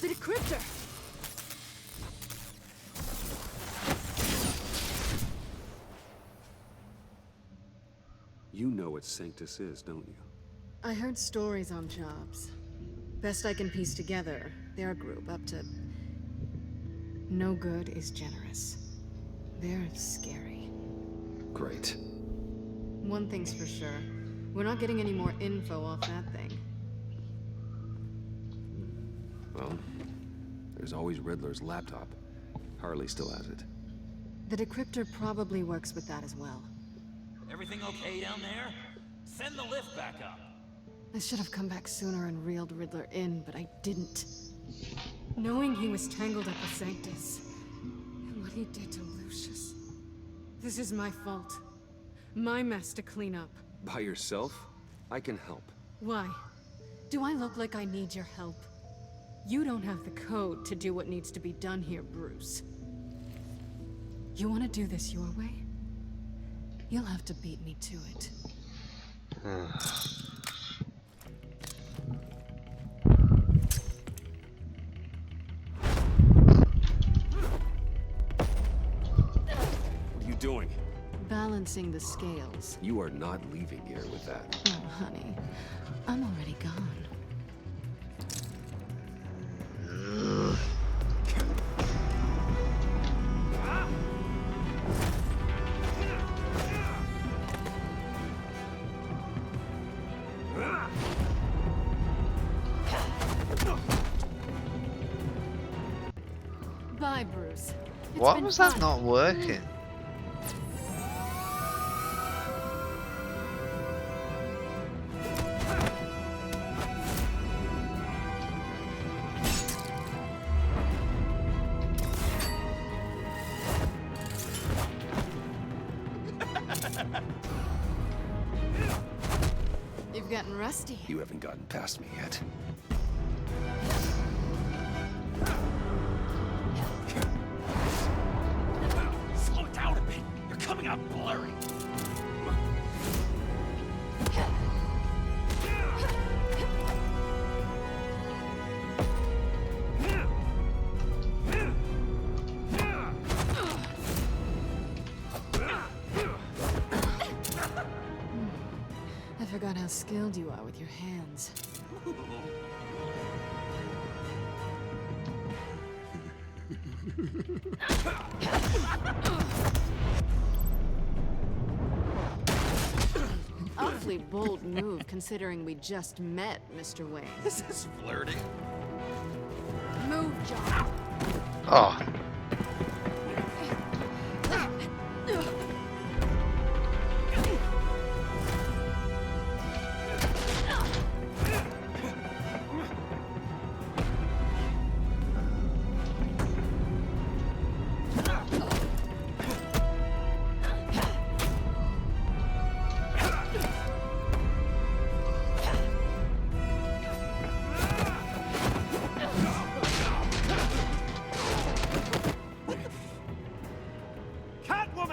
Speaker 3: The decryptor!
Speaker 2: You know what Sanctus is, don't you?
Speaker 3: I heard stories on jobs. Best I can piece together, they're a group up to... no good is generous. They're scary.
Speaker 2: Great.
Speaker 3: One thing's for sure. We're not getting any more info off that thing.
Speaker 2: Well, there's always Riddler's laptop. Harley still has it.
Speaker 3: The decryptor probably works with that as well.
Speaker 5: Everything okay down there? Send the lift back up.
Speaker 3: I should have come back sooner and reeled Riddler in, but I didn't. Knowing he was tangled up with Sanctus, and what he did to Lucius. This is my fault. My mess to clean up.
Speaker 2: By yourself? I can help.
Speaker 3: Why? Do I look like I need your help? You don't have the code to do what needs to be done here, Bruce. You want to do this your way? You'll have to beat me to it.
Speaker 2: What are you doing?
Speaker 3: Balancing the scales.
Speaker 2: You are not leaving here with that.
Speaker 3: Oh, honey. I'm already gone. Bye, Bruce.
Speaker 1: Why was that not working?
Speaker 3: You've gotten rusty.
Speaker 2: You haven't gotten past me yet.
Speaker 5: Slow it down a bit. You're coming out blurry.
Speaker 3: I forgot how skilled you are with your hands. Awfully bold move, considering we just met, Mr. Wayne.
Speaker 5: This is flirting.
Speaker 3: Move, John.
Speaker 1: Oh,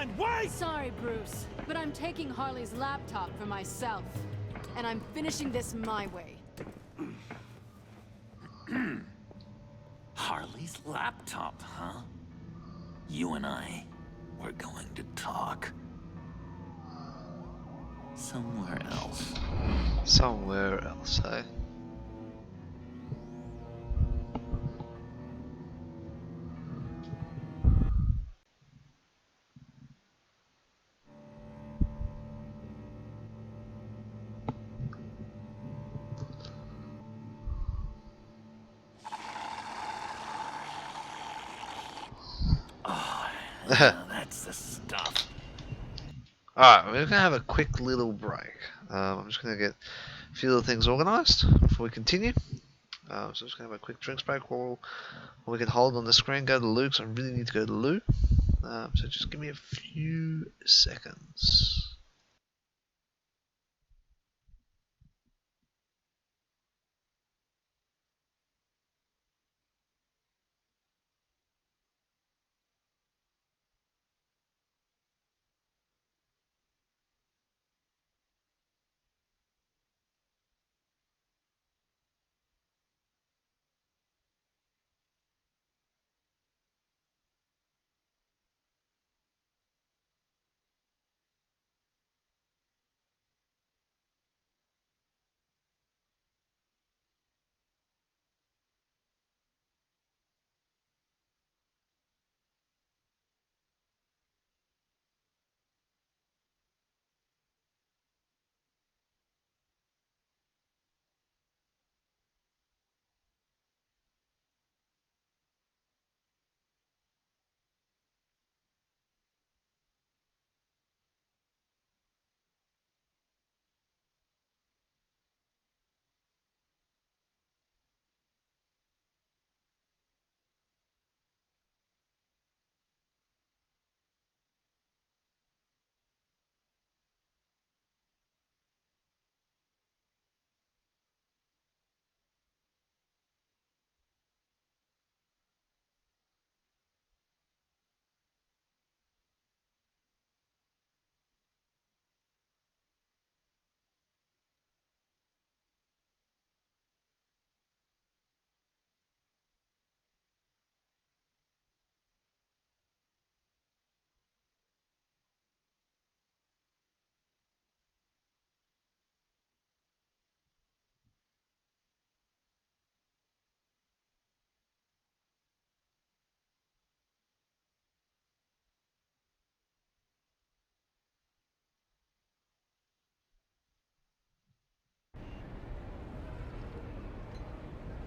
Speaker 5: said wait!
Speaker 3: Sorry, Bruce, but I'm taking Harley's laptop for myself. And I'm finishing this my way.
Speaker 6: Harley's laptop, huh? You and I, we're going to talk. Somewhere else.
Speaker 1: Somewhere else, eh?
Speaker 6: Yeah, that's the stuff.
Speaker 1: Alright, we're going to have a quick little break. I'm just going to get a few little things organised before we continue. So I'm just going to have a quick drinks break while we can hold on the screen, go to Lou, because I really need to go to Lou. So just give me a few seconds.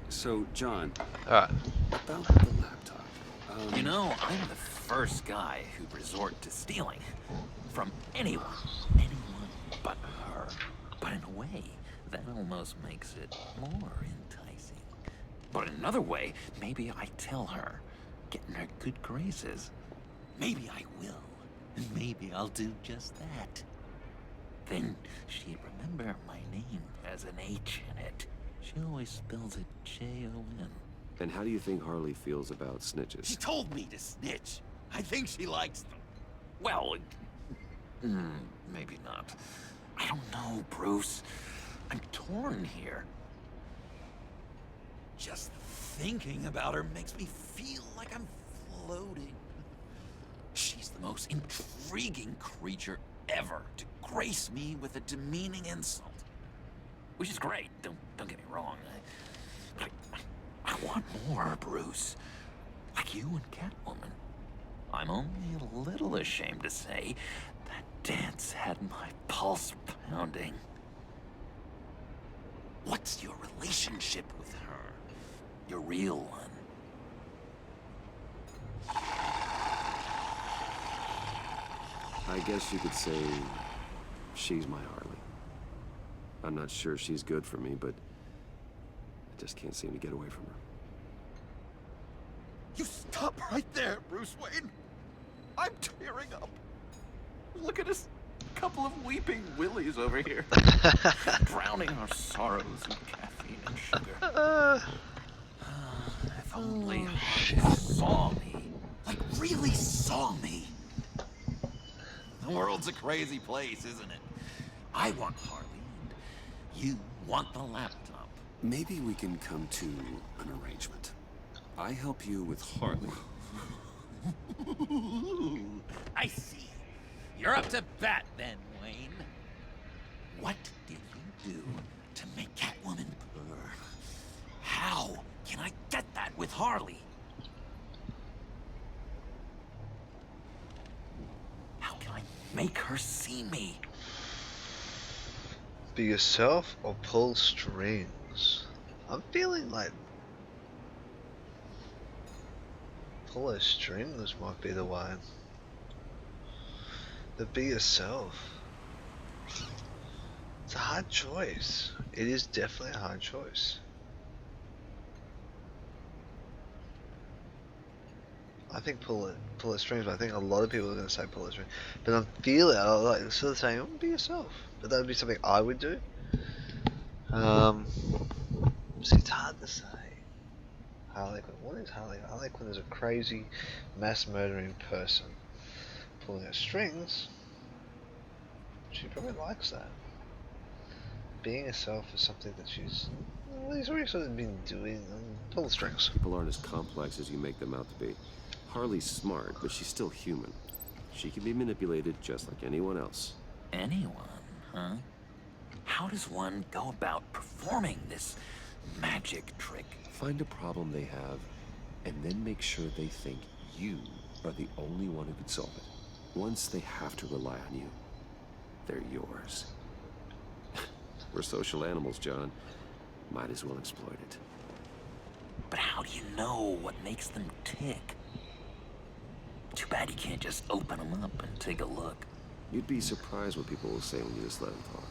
Speaker 2: So, John,
Speaker 1: Alright.
Speaker 2: about the laptop.
Speaker 6: You know, I'm the first guy who'd resort to stealing. From anyone. Anyone but her. But in a way, that almost makes it more enticing. But in another way, maybe I tell her, get in her good graces. Maybe I will. And maybe I'll do just that. Then she'd remember my name as an H in it. She always spells it Jon.
Speaker 2: And how do you think Harley feels about snitches?
Speaker 5: She told me to snitch. I think she likes them.
Speaker 6: Well, maybe not. I don't know, Bruce. I'm torn here.
Speaker 5: Just thinking about her makes me feel like I'm floating. She's the most intriguing creature ever to grace me with a demeaning insult.
Speaker 6: Which is great, don't get me wrong. I want more, Bruce. Like you and Catwoman. I'm only a little ashamed to say that dance had my pulse pounding.
Speaker 5: What's your relationship with her?
Speaker 6: Your real one.
Speaker 2: I guess you could say she's my Harley. I'm not sure she's good for me, but I just can't seem to get away from her.
Speaker 5: You stop right there, Bruce Wayne. I'm tearing up. Look at us. Couple of weeping willies over here.
Speaker 6: Drowning our sorrows in caffeine and sugar. If only Harley saw me.
Speaker 5: Like, really saw me. The world's a crazy place, isn't it? I want Harley, and you want the laptop.
Speaker 2: Maybe we can come to an arrangement. I help you with Harley.
Speaker 5: I see. You're up to bat then, Wayne. What did you do to make Catwoman purr? How can I get that with Harley? How can I make her see me?
Speaker 1: Be yourself or pull strings. I'm feeling like pull those strings might be the one. The be yourself. It's a hard choice. It is definitely a hard choice. I think pull the strings, but I think a lot of people are going to say pull the strings. But I'm feeling, I like sort of saying, oh, be yourself. But that would be something I would do. See, it's hard to say. Harley Quinn. What is Harley? Harley Quinn is a crazy, mass murdering person. Pulling her strings. She probably likes that. Being herself is something that she's already sort of been doing. Pull the strings.
Speaker 12: People aren't as complex as you make them out to be. Harley's smart, but she's still human. She can be manipulated just like anyone else.
Speaker 6: Anyone, huh? How does one go about performing this magic trick?
Speaker 12: Find a problem they have, and then make sure they think you are the only one who can solve it. Once they have to rely on you, they're yours. We're social animals, John. Might as well exploit it.
Speaker 6: But how do you know what makes them tick? Too bad you can't just open them up and take a look.
Speaker 12: You'd be surprised what people will say when you just let them talk.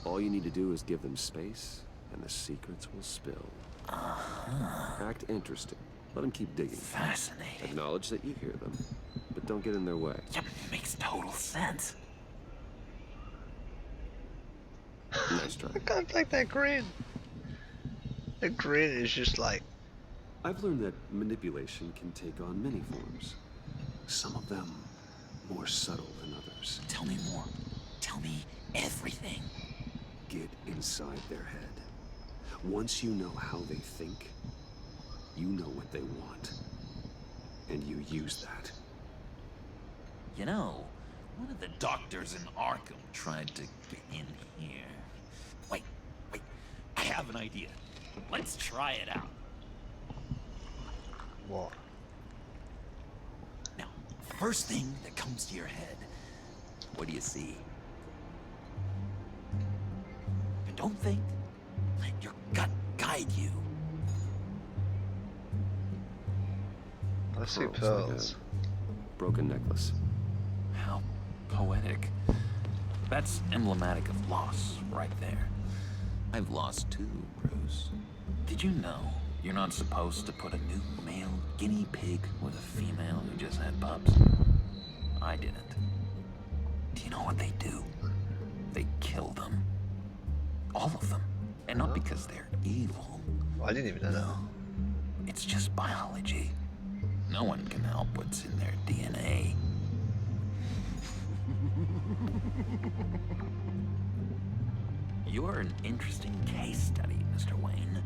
Speaker 12: All you need to do is give them space, and the secrets will spill. Act interesting. Let them keep digging.
Speaker 6: Fascinating.
Speaker 12: Acknowledge that you hear them, but don't get in their way.
Speaker 6: Yep, makes total sense.
Speaker 12: Nice try.
Speaker 1: I can't take that grin. That grin is just like...
Speaker 12: I've learned that manipulation can take on many forms. Some of them more subtle than others.
Speaker 6: Tell me more. Tell me everything.
Speaker 12: Get inside their head. Once you know how they think, you know what they want. And you use that.
Speaker 5: You know, one of the doctors in Arkham tried to get in here. Wait. I have an idea. Let's try it out.
Speaker 1: What?
Speaker 5: Now, first thing that comes to your head, what do you see? And don't think. Let your gut guide you.
Speaker 1: I see
Speaker 12: Like
Speaker 1: pearls.
Speaker 12: a broken necklace.
Speaker 6: How poetic. That's emblematic of loss, right there.
Speaker 5: I've lost too, Bruce.
Speaker 6: Did you know you're not supposed to put a new male guinea pig with a female who just had pups? I didn't. Do you know what they do? They kill them. All of them. And not because they're evil.
Speaker 1: I didn't even know that.
Speaker 6: No. It's just biology. No one can help what's in their DNA. You're an interesting case study, Mr. Wayne.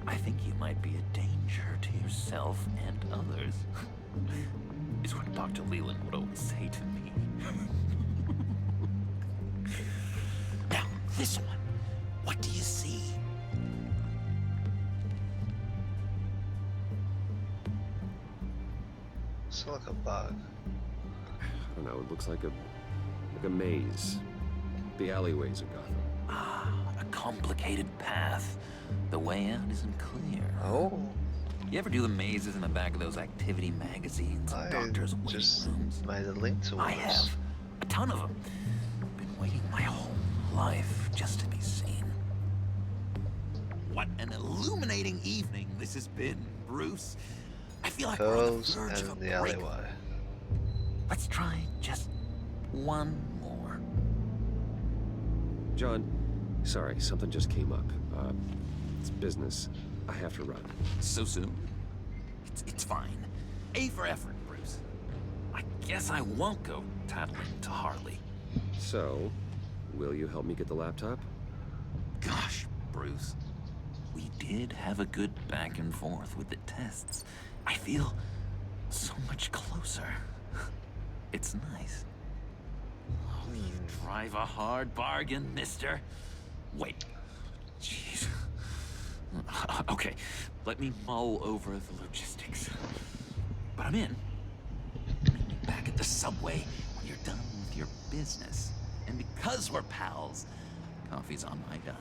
Speaker 6: I think you might be a danger to yourself and others. Is what Dr. Leland would always say to me. Now, this one. What do you see?
Speaker 1: It's like a bug.
Speaker 12: I don't know, it looks like a maze. The alleyways of Gotham.
Speaker 6: Ah, a complicated path. The way out isn't clear.
Speaker 1: Oh.
Speaker 6: You ever do the mazes in the back of those activity magazines,
Speaker 1: I
Speaker 6: doctors'
Speaker 1: just
Speaker 6: waiting rooms?
Speaker 1: made a link to
Speaker 6: I have. A ton of them. Been waiting my whole life just to be seen.
Speaker 5: What an illuminating evening this has been, Bruce. I feel like
Speaker 1: Pearls
Speaker 5: we're on the verge of
Speaker 1: and
Speaker 5: a
Speaker 1: the
Speaker 5: break.
Speaker 1: alleyway.
Speaker 6: Let's try just one more.
Speaker 12: John, sorry, something just came up. It's business. I have to run.
Speaker 5: So soon? It's fine. A for effort, Bruce. I guess I won't go tattling to Harley.
Speaker 12: So, will you help me get the laptop?
Speaker 5: Gosh, Bruce. We did have a good back and forth with the tests. I feel so much closer. It's nice. Oh, you drive a hard bargain, mister. Wait. Jeez. Okay, let me mull over the logistics. But I'm in. Meet me back at the subway when you're done with your business. And because we're pals, coffee's on my dime.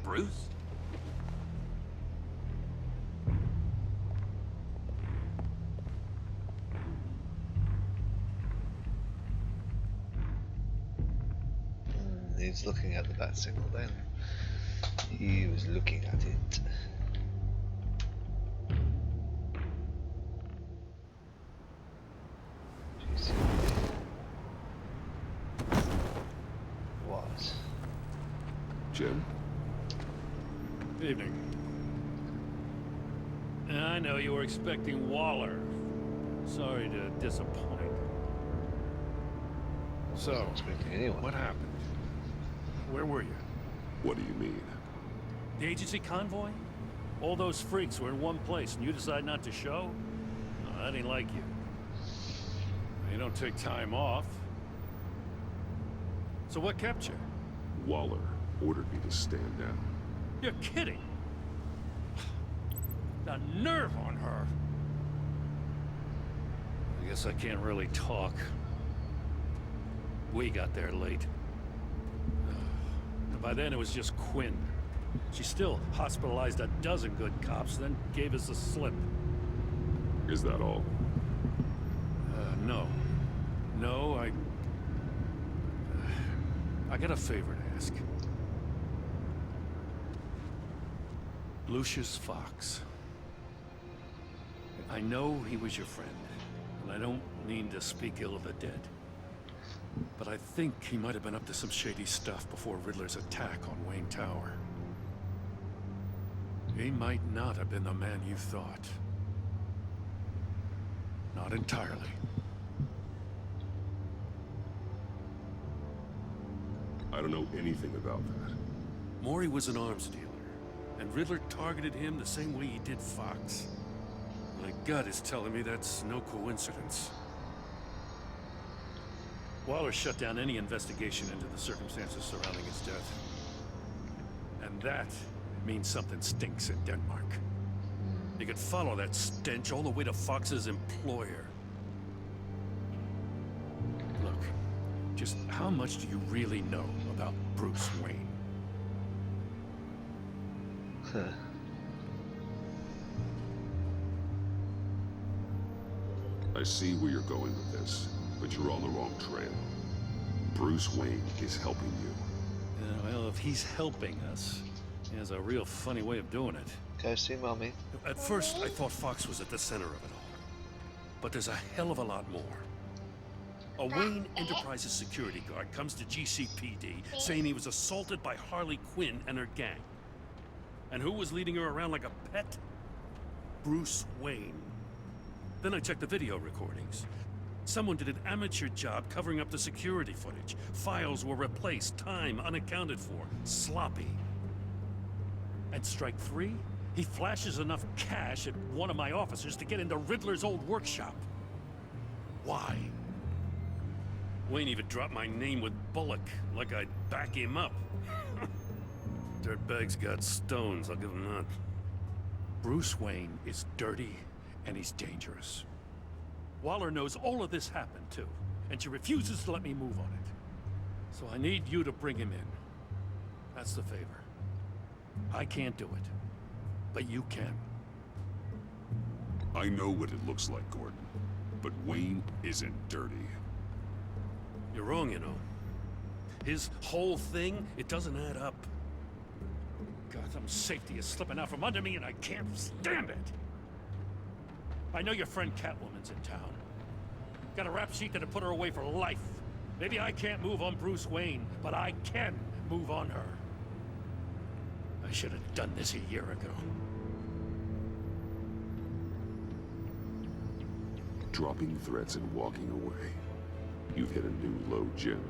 Speaker 5: Bruce?
Speaker 1: He's looking at the bat signal then. He was looking at it. Jeez. What?
Speaker 12: Jim?
Speaker 13: Evening. I know you were expecting Waller. Sorry to disappoint. So, what happened? Where were you?
Speaker 12: What do you mean?
Speaker 13: The agency convoy? All those freaks were in one place and you decide not to show? No, that ain't like you. You don't take time off. So what kept you?
Speaker 12: Waller ordered me to stand down.
Speaker 13: You're kidding! The nerve on her! I guess I can't really talk. We got there late. By then it was just Quinn. She still hospitalized a dozen good cops, then gave us the slip.
Speaker 12: Is that all?
Speaker 13: No. No, I got a favor to ask. Lucius Fox. I know he was your friend, and I don't mean to speak ill of the dead. But I think he might have been up to some shady stuff before Riddler's attack on Wayne Tower. He might not have been the man you thought. Not entirely.
Speaker 12: I don't know anything about that.
Speaker 13: Maury was an arms dealer, and Riddler targeted him the same way he did Fox. My gut is telling me that's no coincidence. Waller shut down any investigation into the circumstances surrounding his death. And that means something stinks in Denmark. You could follow that stench all the way to Fox's employer. Look, just how much do you really know about Bruce Wayne?
Speaker 12: I see where you're going with this, but you're on the wrong trail. Bruce Wayne is helping you.
Speaker 13: Yeah, well, if he's helping us, he has a real funny way of doing it.
Speaker 1: Go see Mommy.
Speaker 13: At first, I thought Fox was at the center of it all. But there's a hell of a lot more. A Wayne Enterprises security guard comes to GCPD saying he was assaulted by Harley Quinn and her gang. And who was leading her around like a pet? Bruce Wayne. Then I checked the video recordings. Someone did an amateur job covering up the security footage. Files were replaced, time unaccounted for, sloppy. And strike three? He flashes enough cash at one of my officers to get into Riddler's old workshop. Why? Wayne even dropped my name with Bullock, like I'd back him up. Dirtbag's got stones, I'll give him that. Bruce Wayne is dirty, and he's dangerous. Waller knows all of this happened, too, and she refuses to let me move on it. So I need you to bring him in. That's the favor. I can't do it, but you can.
Speaker 12: I know what it looks like, Gordon, but Wayne isn't dirty.
Speaker 13: You're wrong, you know. His whole thing, it doesn't add up. Gotham's safety is slipping out from under me, and I can't stand it. I know your friend Catwoman's in town. Got a rap sheet that'll put her away for life. Maybe I can't move on Bruce Wayne, but I can move on her. I should have done this a year ago.
Speaker 2: dropping threats and walking away. You've hit a new low, Jim.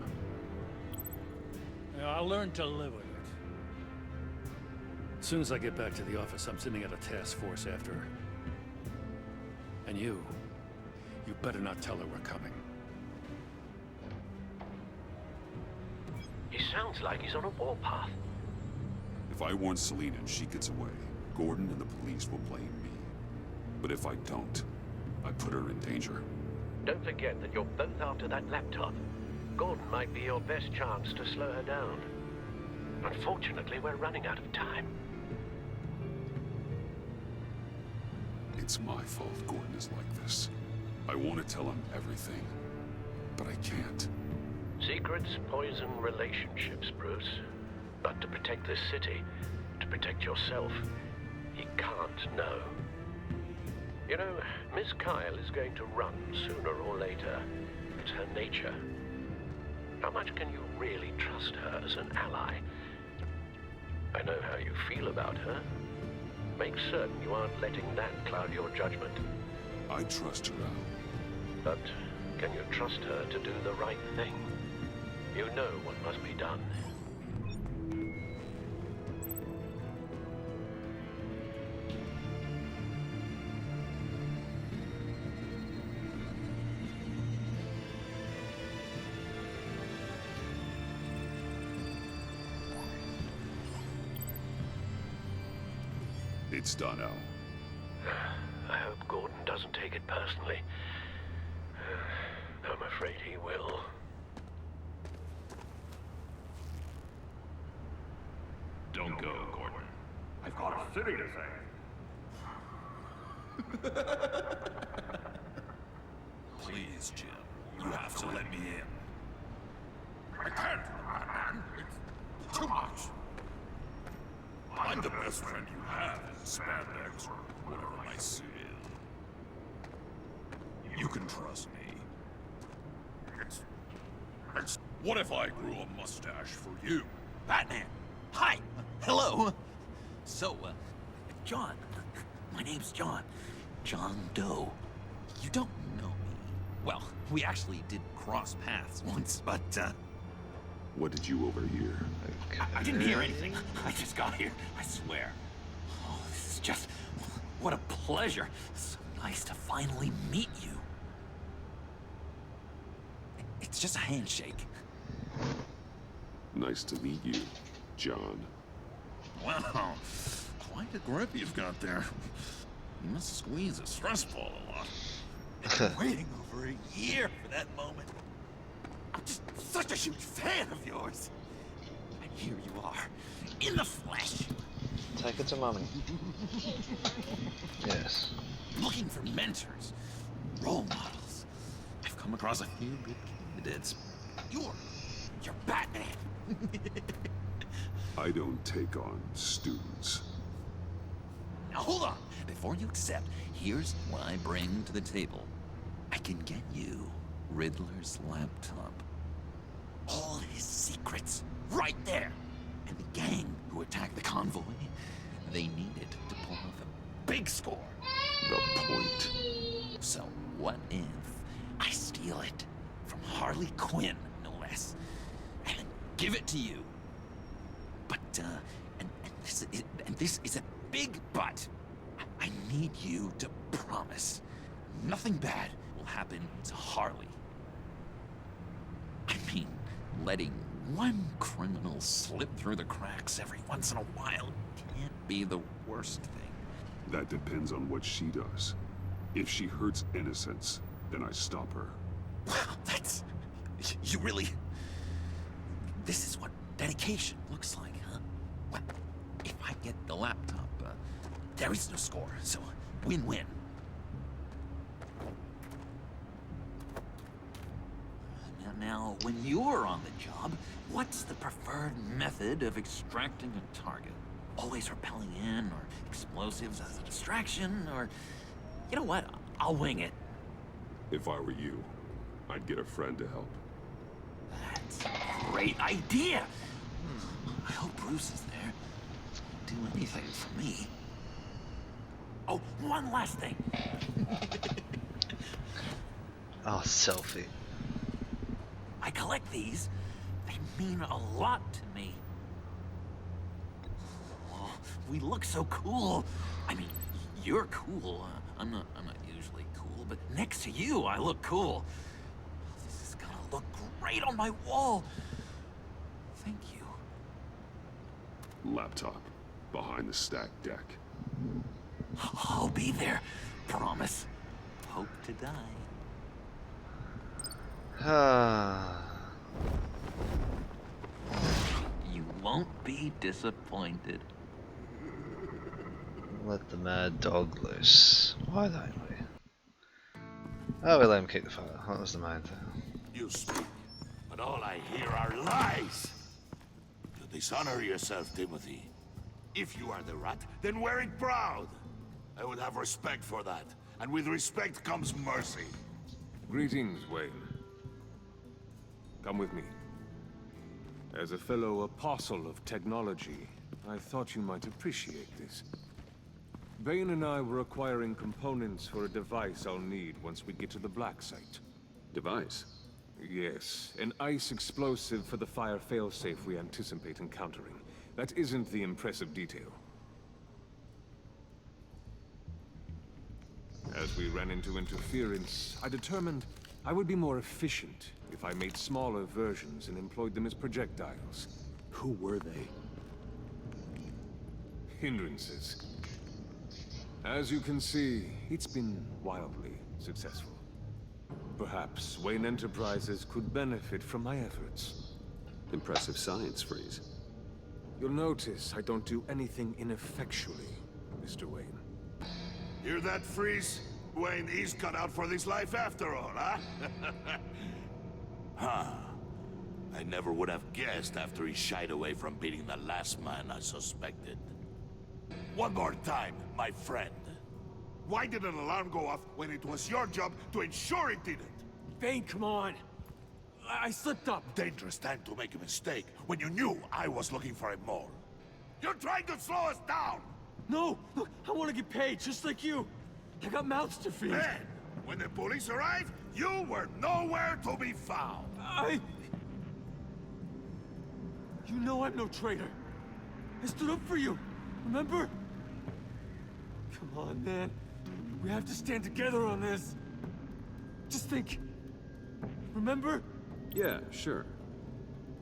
Speaker 13: Yeah, I'll learn to live with it. As soon as I get back to the office, I'm sending out a task force after her. And you better not tell her we're coming.
Speaker 10: He sounds like he's on a warpath.
Speaker 2: If I warn Selina and she gets away, Gordon and the police will blame me. But if I don't, I put her in danger.
Speaker 10: Don't forget that you're both after that laptop. Gordon might be your best chance to slow her down. Unfortunately, we're running out of time.
Speaker 2: It's my fault Gordon is like this. I want to tell him everything, but I can't.
Speaker 10: Secrets poison relationships, Bruce. But to protect this city, to protect yourself, he can't know. You know, Miss Kyle is going to run sooner or later. It's her nature. How much can you really trust her as an ally? I know how you feel about her. Make certain you aren't letting that cloud your judgment.
Speaker 2: I trust her, Al.
Speaker 10: But can you trust her to do the right thing? You know what must be done.
Speaker 2: It's done, Al.
Speaker 10: I hope Gordon doesn't take it personally. I'm afraid he will.
Speaker 14: Don't go, Gordon. I've got a city to save.
Speaker 5: Please, Jim. You have to let me in.
Speaker 14: I can't, man. It's too much.
Speaker 5: I'm the best friend you have in spandex or whatever my suit is. You can trust me.
Speaker 14: It's...
Speaker 5: What if I grew a mustache for you?
Speaker 6: Batman! Hi! Hello! So, John. My name's John. John Doe. You don't know me. Well, we actually did cross paths once, but,
Speaker 2: What did you overhear?
Speaker 6: I didn't hear anything. I just got here, I swear. Oh, this is just... What a pleasure. So nice to finally meet you. It's just a handshake.
Speaker 2: Nice to meet you, John.
Speaker 5: Wow. Quite a grip you've got there. You must squeeze a stress ball a lot.
Speaker 6: I've been waiting over a year for that moment. I'm just such a huge fan of yours. And here you are, in the flesh.
Speaker 1: Take it to mummy. Yes.
Speaker 6: Looking for mentors, role models. I've come across a few good candidates. You're Batman.
Speaker 2: I don't take on students.
Speaker 6: Now hold on. Before you accept, here's what I bring to the table. I can get you Riddler's laptop. All his secrets, right there. And the gang who attacked the convoy, they needed to pull off a big score.
Speaker 2: The point.
Speaker 6: So what if I steal it from Harley Quinn, no less, and give it to you? But, and this is a big but. I need you to promise nothing bad will happen to Harley. I mean, letting one criminal slip through the cracks every once in a while can't be the worst thing.
Speaker 2: That depends on what she does. If she hurts innocents, then I stop her.
Speaker 6: Wow, that's... You really... This is what dedication looks like, huh? Well, if I get the laptop, there is no score, so win-win. Now, when you're on the job, what's the preferred method of extracting a target? Always rappelling in, or explosives as a distraction, or... You know what? I'll wing it.
Speaker 2: If I were you, I'd get a friend to help.
Speaker 6: That's a great idea! I hope Bruce is there. Do anything for me. Oh, one last thing.
Speaker 1: Oh, selfie.
Speaker 6: I collect these. They mean a lot to me. Oh, we look so cool. I mean, you're cool. I'm not usually cool, but next to you, I look cool. This is gonna look great on my wall. Thank you.
Speaker 2: Laptop. Behind the stacked deck.
Speaker 6: I'll be there. Promise. Hope to die. You won't be disappointed.
Speaker 1: Let the mad dog loose. Why don't we? Oh, we let him kick the fire. That was the main thing.
Speaker 9: You speak, but all I hear are lies. You dishonor yourself, Timothy. If you are the rat, then wear it proud. I would have respect for that, and with respect comes mercy.
Speaker 4: Greetings, Wayne. Come with me. As a fellow apostle of technology, I thought you might appreciate this. Bane and I were acquiring components for a device I'll need once we get to the Black Site.
Speaker 2: Device?
Speaker 4: Yes, an ice explosive for the fire failsafe we anticipate encountering. That isn't the impressive detail. As we ran into interference, I determined I would be more efficient if I made smaller versions and employed them as projectiles.
Speaker 2: Who were they?
Speaker 4: Hindrances. As you can see, it's been wildly successful. Perhaps Wayne Enterprises could benefit from my efforts.
Speaker 2: Impressive science, Freeze.
Speaker 4: You'll notice I don't do anything ineffectually, Mr. Wayne.
Speaker 9: Hear that, Freeze? Wayne, he's cut out for this life after all, huh? Huh. I never would have guessed after he shied away from beating the last man I suspected. One more time, my friend. Why did an alarm go off when it was your job to ensure it didn't?
Speaker 15: Bane, come on. I slipped up.
Speaker 9: Dangerous time to make a mistake when you knew I was looking for him more. You're trying to slow us down!
Speaker 15: No! Look, I want to get paid, just like you. I got mouths to feed.
Speaker 9: Then, when the police arrived, you were nowhere to be found.
Speaker 15: You know I'm no traitor. I stood up for you, remember? Come on, man. We have to stand together on this. Just think. Remember?
Speaker 2: Yeah, sure.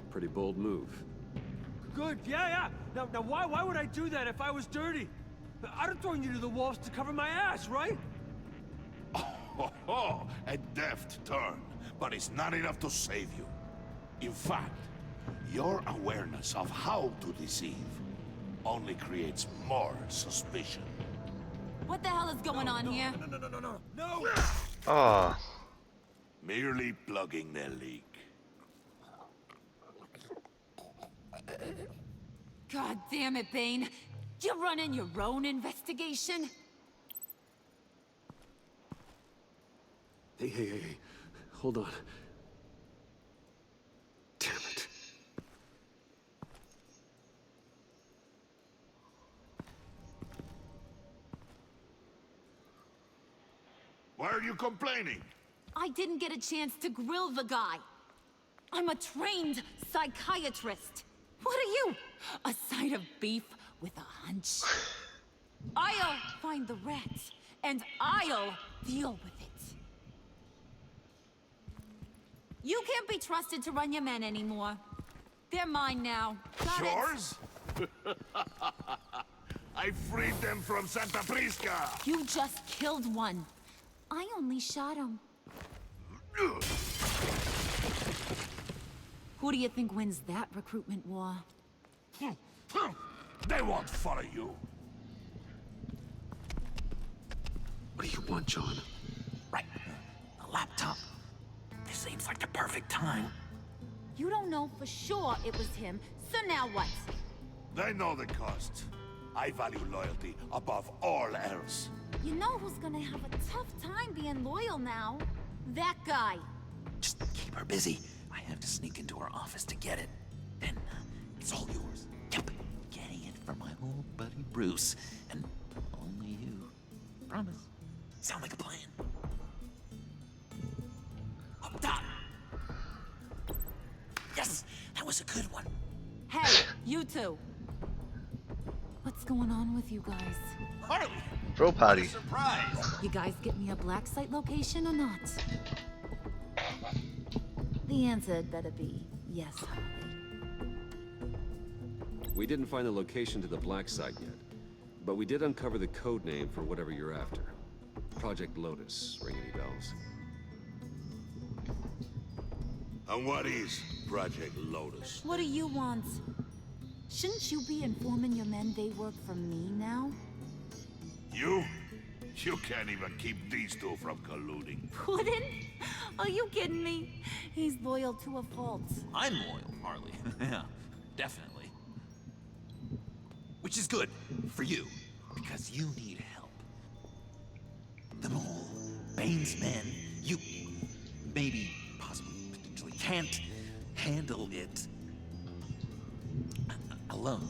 Speaker 2: Pretty bold move.
Speaker 15: Good, yeah. Now why would I do that if I was dirty? I'd have thrown you to the wolves to cover my ass, right?
Speaker 9: Oh, a deft turn, but it's not enough to save you. In fact, your awareness of how to deceive only creates more suspicion.
Speaker 7: What the hell is going on here?
Speaker 15: No!
Speaker 1: Ah.
Speaker 9: Merely plugging the leak.
Speaker 7: God damn it, Bane. You're running your own investigation?
Speaker 2: Hey. Hold on. Damn it.
Speaker 9: Why are you complaining?
Speaker 7: I didn't get a chance to grill the guy. I'm a trained psychiatrist. What are you? A side of beef with a hunch? I'll find the rats, and I'll deal with it. You can't be trusted to run your men anymore. They're mine now. Got it?
Speaker 9: Yours? I freed them from Santa Prisca!
Speaker 7: You just killed one. I only shot him. Who do you think wins that recruitment war?
Speaker 9: They won't follow you.
Speaker 2: What do you want, John?
Speaker 6: Right. The laptop. This seems like the perfect time.
Speaker 7: You don't know for sure it was him, so now what?
Speaker 9: They know the cost. I value loyalty above all else.
Speaker 7: You know who's gonna have a tough time being loyal now? That guy.
Speaker 6: Just keep her busy. I have to sneak into her office to get it. Then it's all yours. Yep. Getting it for my old buddy Bruce. And only you. Promise. Sound like a plan?
Speaker 5: was a good one.
Speaker 7: Hey, you two. What's going on with you guys?
Speaker 5: Harley!
Speaker 1: Throw party.
Speaker 5: Surprise!
Speaker 7: You guys get me a black site location or not? The answer had better be yes, Harley.
Speaker 12: We didn't find the location to the black site yet, but we did uncover the code name for whatever you're after. Project Lotus. Ring any bells?
Speaker 9: And what is Project Lotus?
Speaker 7: What do you want? Shouldn't you be informing your men they work for me now?
Speaker 9: You? You can't even keep these two from colluding.
Speaker 7: Puddin'? Are you kidding me? He's loyal to a fault.
Speaker 5: I'm loyal, Harley. Yeah, definitely. Which is good for you, because you need help. The mole, Bane's men, you maybe, possibly, potentially can't handle it alone.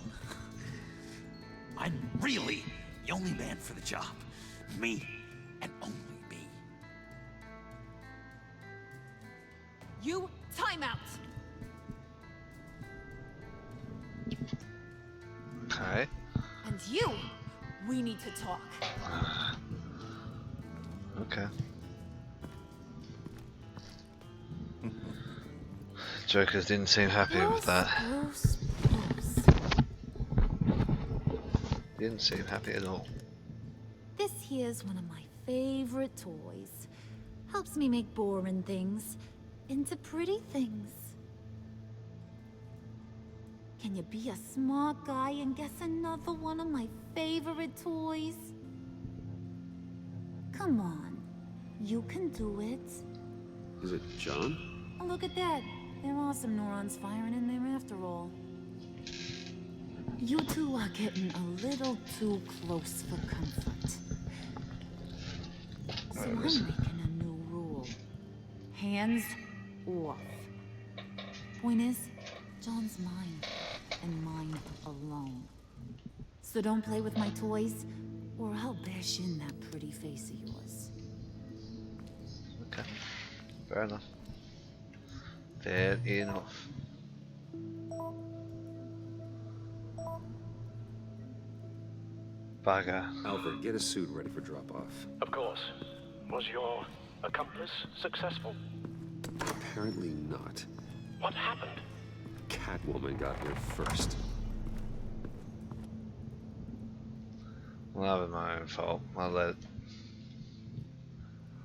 Speaker 5: I'm really the only man for the job. Me and only me.
Speaker 7: You time out.
Speaker 1: Okay.
Speaker 7: And you, we need to talk.
Speaker 1: Okay. Jokers didn't seem happy with that.
Speaker 7: Bruce.
Speaker 1: Didn't seem happy at all.
Speaker 7: This here's one of my favorite toys. Helps me make boring things into pretty things. Can you be a smart guy and guess another one of my favorite toys? Come on, you can do it.
Speaker 12: Is it John?
Speaker 7: Oh, look at that. There are some neurons firing in there after all. You two are getting a little too close for comfort. So I'm making a new rule. Hands off. Point is, John's mine, and mine alone. So don't play with my toys, or I'll bash in that pretty face of yours.
Speaker 1: Okay. Fair enough. Fair enough. Bugger.
Speaker 12: Alfred, get a suit ready for drop-off.
Speaker 10: Of course. Was your accomplice successful?
Speaker 12: Apparently not.
Speaker 10: What happened?
Speaker 12: Catwoman got here first.
Speaker 1: Well, that was my own fault. I let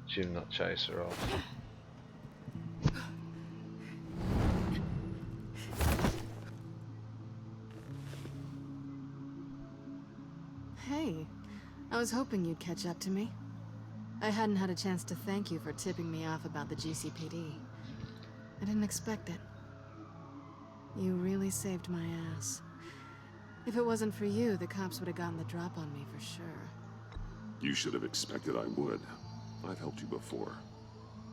Speaker 1: Jim not chase her off.
Speaker 3: Hey, I was hoping you'd catch up to me. I hadn't had a chance to thank you for tipping me off about the GCPD. I didn't expect it. You really saved my ass. If it wasn't for you, the cops would have gotten the drop on me for sure.
Speaker 14: You should have expected I would. I've helped you before.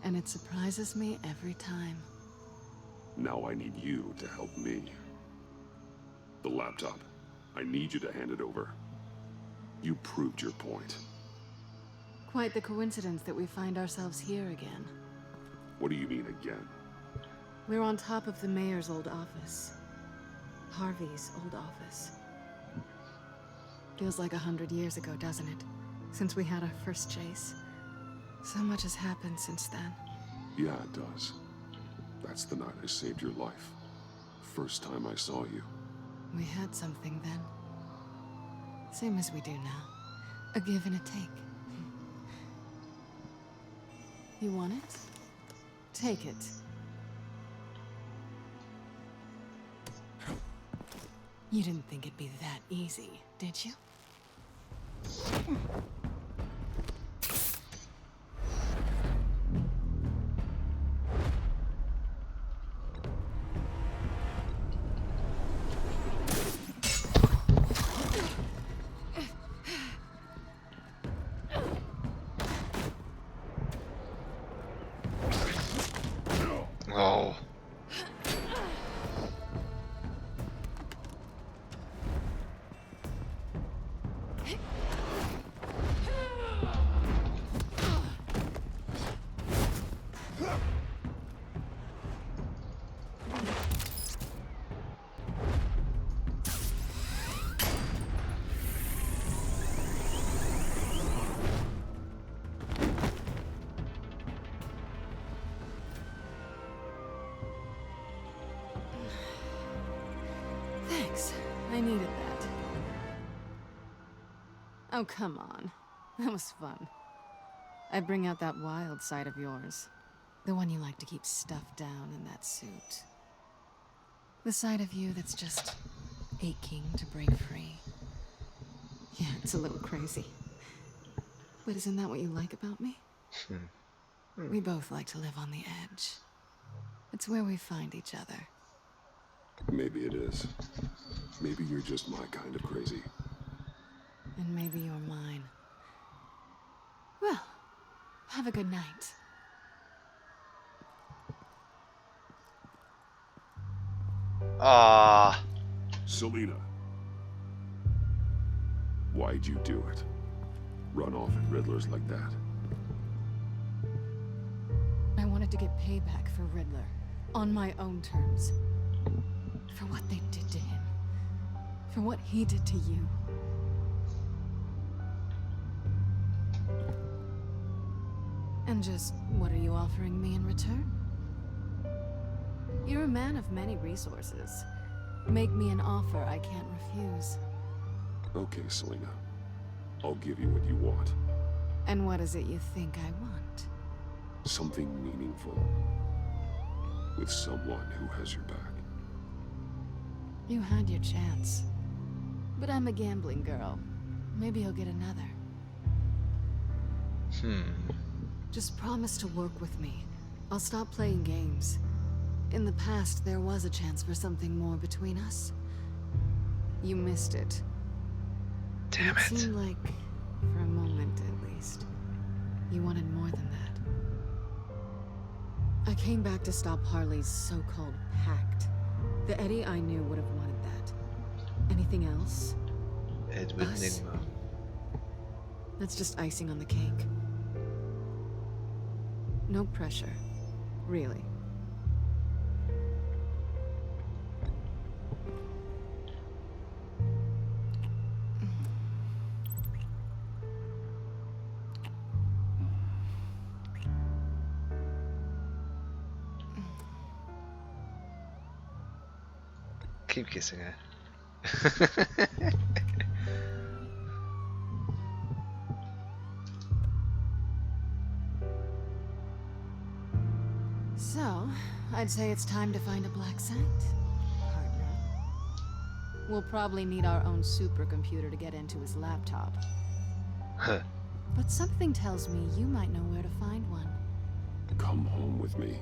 Speaker 3: And it surprises me every time.
Speaker 14: Now I need you to help me. The laptop. I need you to hand it over. You proved your point.
Speaker 3: Quite the coincidence that we find ourselves here again.
Speaker 14: What do you mean again?
Speaker 3: We're on top of the mayor's old office. Harvey's old office. Feels like 100 years ago, doesn't it? Since we had our first chase. So much has happened since then.
Speaker 14: Yeah, it does. That's the night I saved your life. First time I saw you.
Speaker 3: We had something then. Same as we do now. A give and a take. You want it? Take it. You didn't think it'd be that easy, did you?
Speaker 1: Oh.
Speaker 3: I needed that. Oh, come on. That was fun. I bring out that wild side of yours. The one you like to keep stuffed down in that suit. The side of you that's just aching to break free. Yeah, it's a little crazy. But isn't that what you like about me? We both like to live on the edge. It's where we find each other.
Speaker 14: Maybe it is. Maybe you're just my kind of crazy.
Speaker 3: And maybe you're mine. Well, have a good night.
Speaker 1: Ah.
Speaker 14: Selina. Why'd you do it? Run off at Riddlers like that?
Speaker 3: I wanted to get payback for Riddler. On my own terms. For what they did to him. For what he did to you. And just, what are you offering me in return? You're a man of many resources. Make me an offer I can't refuse.
Speaker 14: Okay, Selina. I'll give you what you want.
Speaker 3: And what is it you think I want?
Speaker 14: Something meaningful. With someone who has your back.
Speaker 3: You had your chance. But I'm a gambling girl. Maybe you'll get another. Just promise to work with me. I'll stop playing games. In the past, there was a chance for something more between us. You missed it.
Speaker 1: Damn it.
Speaker 3: It seemed like, for a moment at least, you wanted more than that. I came back to stop Harley's so-called pact. The Eddie I knew would have wanted that. Anything else?
Speaker 1: Edwin
Speaker 3: Us?
Speaker 1: Nigma.
Speaker 3: That's just icing on the cake. No pressure. Really.
Speaker 1: Keep kissing her.
Speaker 3: So, I'd say it's time to find a black site, partner. We'll probably need our own supercomputer to get into his laptop. But something tells me you might know where to find one.
Speaker 14: Come home with me.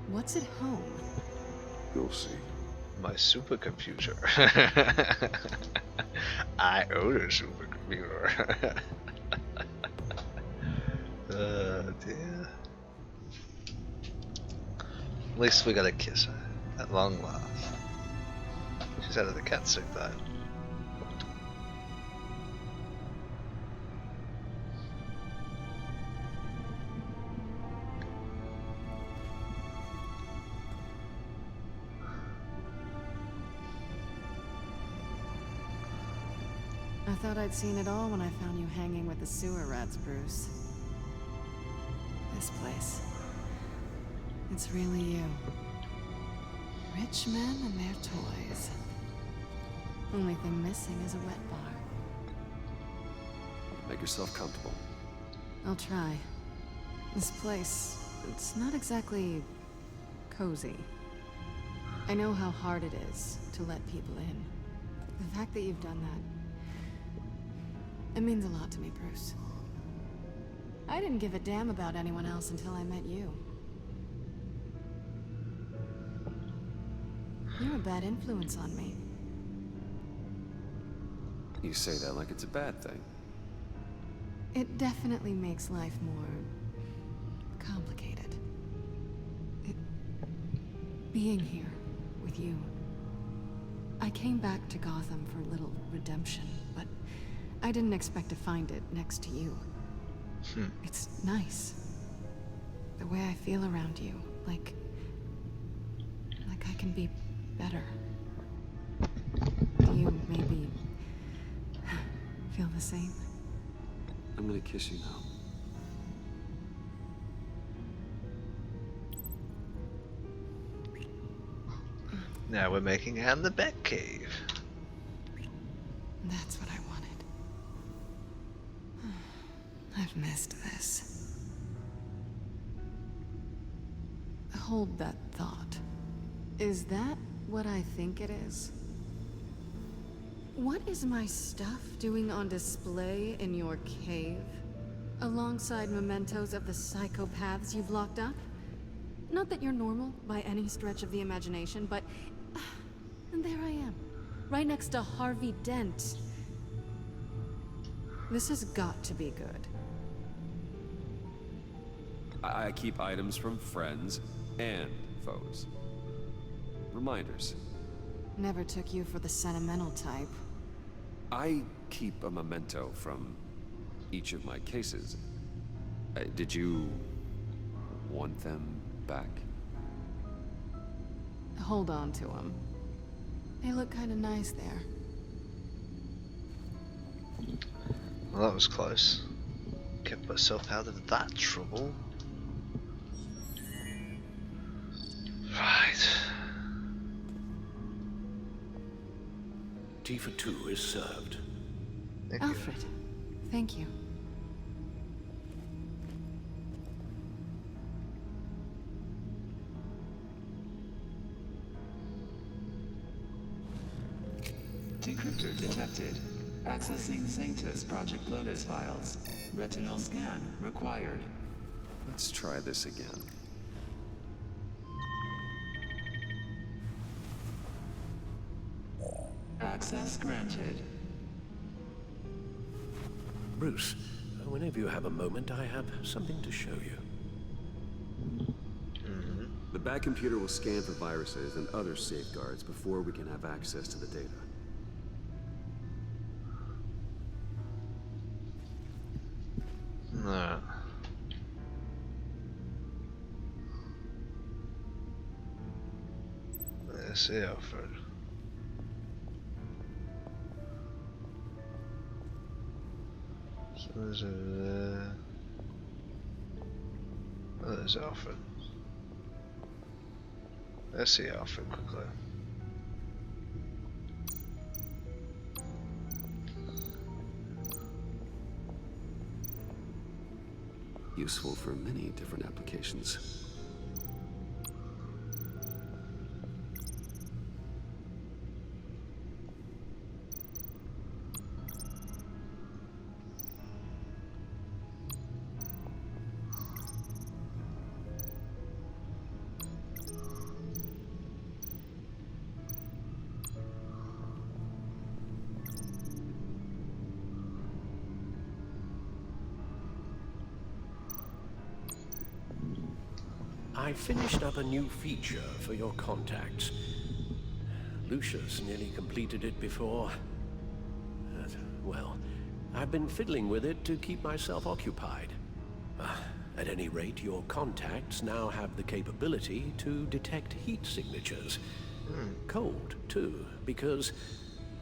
Speaker 3: What's at home?
Speaker 14: You'll see.
Speaker 1: My supercomputer. I own a supercomputer. Dear. At least we got a kiss her, at long last. She's out of the cat sick though.
Speaker 3: I thought I'd seen it all when I found you hanging with the sewer rats, Bruce. This place. It's really you. Rich men and their toys. Only thing missing is a wet bar.
Speaker 12: Make yourself comfortable.
Speaker 3: I'll try. This place, it's not exactly cozy. I know how hard it is to let people in. The fact that you've done that, it means a lot to me, Bruce. I didn't give a damn about anyone else until I met you. You're a bad influence on me.
Speaker 12: You say that like it's a bad thing.
Speaker 3: It definitely makes life more complicated. Being here with you. I came back to Gotham for a little redemption, but I didn't expect to find it next to you. It's nice. The way I feel around you, like I can be better. Do you maybe feel the same?
Speaker 12: I'm gonna kiss you now.
Speaker 1: Now we're making Anne the Batcave.
Speaker 3: I've missed this. Hold that thought. Is that what I think it is? What is my stuff doing on display in your cave? Alongside mementos of the psychopaths you've locked up? Not that you're normal by any stretch of the imagination, but and there I am, right next to Harvey Dent. This has got to be good.
Speaker 12: I keep items from friends and foes. Reminders.
Speaker 3: Never took you for the sentimental type.
Speaker 12: I keep a memento from each of my cases. Did you want them back?
Speaker 3: Hold on to them. They look kind of nice there.
Speaker 1: Well, that was close. Kept myself out of that trouble. Right.
Speaker 10: Tea for two is served.
Speaker 1: Thank
Speaker 3: Alfred, thank you.
Speaker 11: Decryptor detected. Accessing Sanctus Project Lotus files. Retinal scan required.
Speaker 12: Let's try this again.
Speaker 11: Access granted.
Speaker 10: Bruce, whenever you have a moment, I have something to show you.
Speaker 12: The back computer will scan for viruses and other safeguards before we can have access to the data.
Speaker 1: No. Let's see, Alfred. So there's a... Oh, there's Alfred. Let's see Alfred quickly.
Speaker 12: Useful for many different applications.
Speaker 10: I finished up a new feature for your contacts. Lucius nearly completed it before. Well, I've been fiddling with it to keep myself occupied. At any rate, your contacts now have the capability to detect heat signatures. Cold, too, because,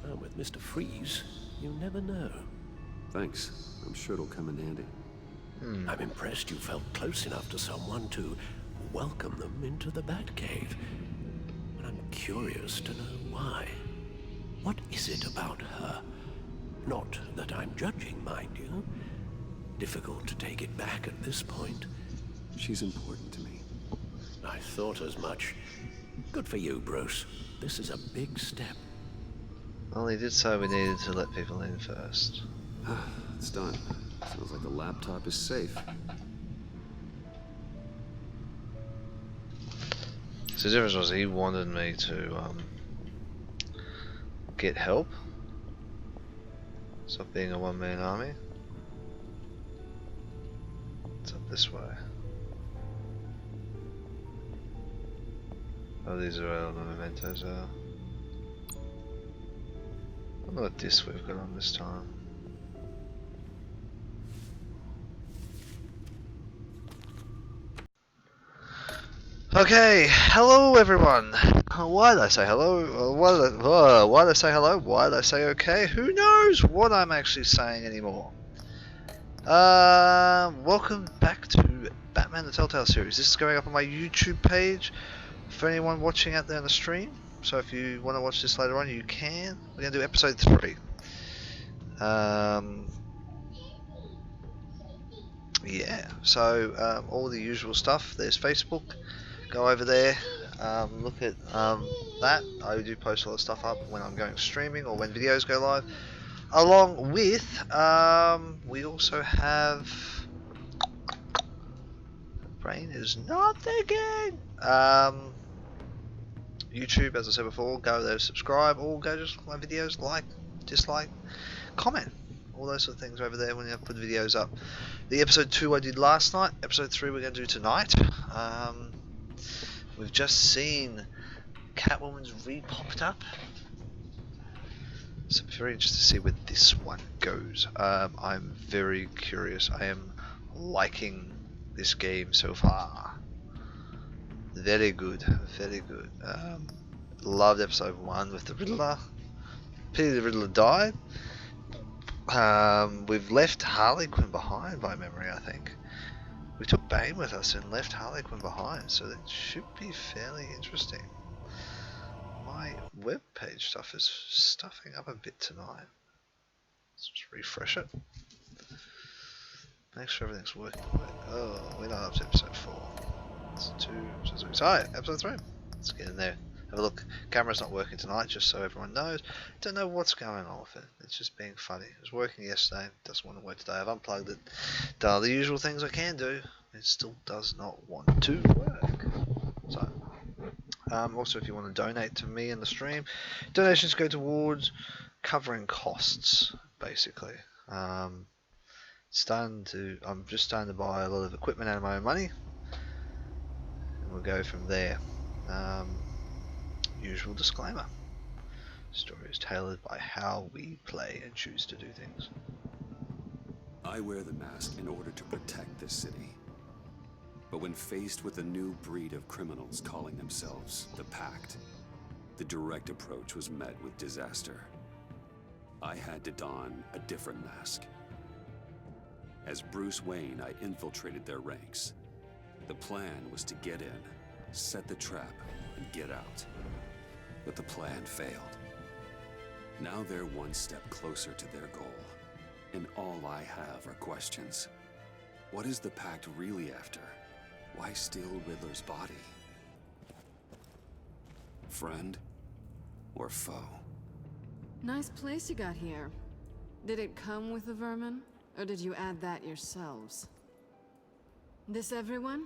Speaker 10: well, with Mr. Freeze, you never know.
Speaker 12: Thanks. I'm sure it'll come in handy.
Speaker 10: I'm impressed you felt close enough to someone to welcome them into the Batcave. But I'm curious to know why. What is it about her? Not that I'm judging, mind you. Difficult to take it back at this point.
Speaker 12: She's important to me.
Speaker 10: I thought as much. Good for you, Bruce. This is a big step.
Speaker 1: Well, he did say we needed to let people in first.
Speaker 12: It's done. Sounds like the laptop is safe.
Speaker 1: So the difference was he wanted me to get help. Stop being a one-man army. It's up this way. Oh, these are all the mementos are. I wonder what disc we've got on this time. Okay, hello everyone. Why did I say hello? Why did I say hello? Why did I say okay? Who knows what I'm actually saying anymore? Welcome back to Batman the Telltale series. This is going up on my YouTube page for anyone watching out there on the stream. So if you want to watch this later on, you can. We're going to do episode 3. yeah, so all the usual stuff. There's Facebook. Go over there. Look at that. I do post a lot of stuff up when I'm going streaming or when videos go live. Along with, we also have. Brain is not thinking. YouTube, as I said before, go there, subscribe, or go just look at my videos, like, dislike, comment. All those sort of things over there when I put videos up. The episode 2 I did last night. Episode 3 we're going to do tonight. We've just seen Catwoman's re-popped up. So I'm very interested to see where this one goes. I'm very curious. I am liking this game so far. Very good, very good. Loved episode 1 with the Riddler. Pity the Riddler died. We've left Harley Quinn behind by memory, I think. We took Bane with us and left Harley Quinn behind, so that should be fairly interesting. My webpage stuff is stuffing up a bit tonight. Let's just refresh it. Make sure everything's working. Oh, we're not up to episode 4. It's 2, episode 3. Sorry, episode 3. Let's get in there. Have a look. Camera's not working tonight, just so everyone knows. Don't know what's going on with it. It's just being funny. It was working yesterday. Doesn't want to work today. I've unplugged it. Done all the usual things I can do. It still does not want to work. So, also if you want to donate to me in the stream, donations go towards covering costs, basically. I'm just starting to buy a lot of equipment out of my own money, and we'll go from there. Usual disclaimer. Story is tailored by how we play and choose to do things.
Speaker 2: I wear the mask in order to protect this city. But when faced with a new breed of criminals calling themselves the Pact, the direct approach was met with disaster. I had to don a different mask. As Bruce Wayne, I infiltrated their ranks. The plan was to get in, set the trap, and get out. But the plan failed. Now they're one step closer to their goal, and all I have are questions. What is the Pact really after? Why steal Riddler's body? Friend or foe?
Speaker 3: Nice place you got here. Did it come with the vermin, or did you add that yourselves? This everyone?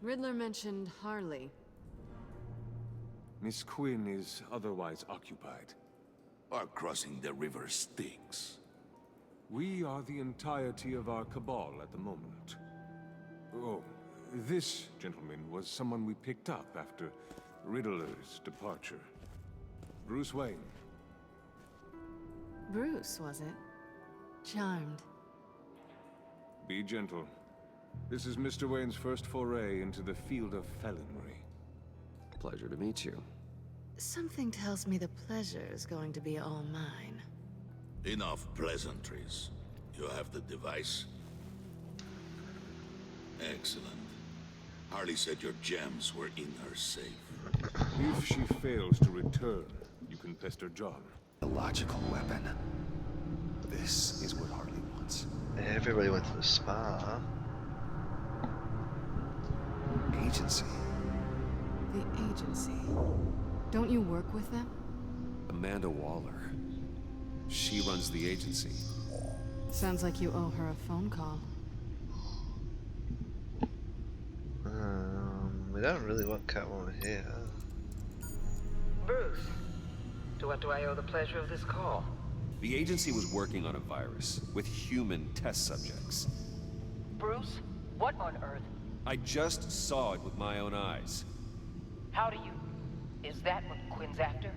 Speaker 3: Riddler mentioned Harley.
Speaker 4: Miss Quinn is otherwise occupied.
Speaker 9: Our crossing the river Styx.
Speaker 4: We are the entirety of our cabal at the moment. Oh, this gentleman was someone we picked up after Riddler's departure. Bruce Wayne.
Speaker 3: Bruce, was it? Charmed.
Speaker 4: Be gentle. This is Mr. Wayne's first foray into the field of felonry.
Speaker 12: Pleasure to meet you.
Speaker 3: Something tells me the pleasure is going to be all mine.
Speaker 9: Enough pleasantries. You have the device? Excellent. Harley said your gems were in her safe.
Speaker 4: If she fails to return, you can pester John.
Speaker 12: A logical weapon. This is what Harley wants.
Speaker 1: Everybody went to the spa, huh?
Speaker 12: Agency.
Speaker 3: The agency. Don't you work with them?
Speaker 2: Amanda Waller. She runs the agency.
Speaker 3: Sounds like you owe her a phone call.
Speaker 1: We don't really want Catwoman here.
Speaker 8: Bruce, to what do I owe the pleasure of this call?
Speaker 2: The agency was working on a virus with human test subjects.
Speaker 8: Bruce, what on earth?
Speaker 2: I just saw it with my own eyes.
Speaker 8: How do you? Is that what Quinn's after?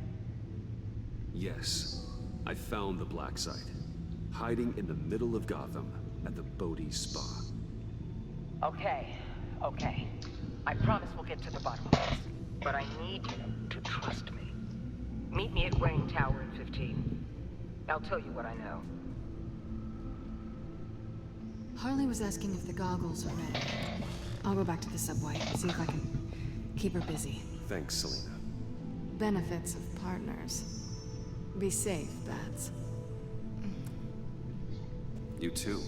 Speaker 2: Yes, I found the black site, hiding in the middle of Gotham at the Bodhi Spa.
Speaker 8: Okay. I promise we'll get to the bottom of this. But I need you to trust me. Meet me at Wayne Tower in 15. I'll tell you what I know.
Speaker 3: Harley was asking if the goggles are red. I'll go back to the subway, see if I can keep her busy.
Speaker 2: Thanks, Selena.
Speaker 3: Benefits of partners. Be safe, Bats.
Speaker 2: You too.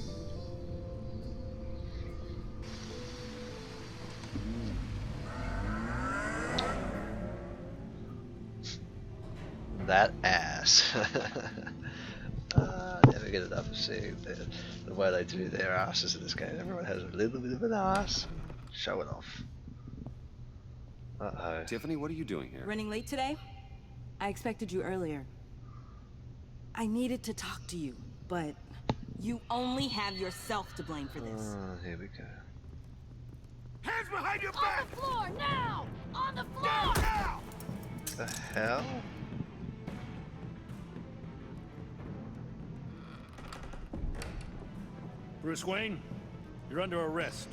Speaker 1: that ass. Never get enough of seeing the way they do their asses in this game. Everyone has a little bit of an ass. Show it off. Uh-oh.
Speaker 12: Tiffany, what are you doing here?
Speaker 16: Running late today? I expected you earlier. I needed to talk to you, but you only have yourself to blame for this.
Speaker 1: Here we go.
Speaker 9: Hands behind your back!
Speaker 7: On the floor, now! On the floor!
Speaker 9: Now!
Speaker 1: The hell?
Speaker 13: Bruce Wayne, you're under arrest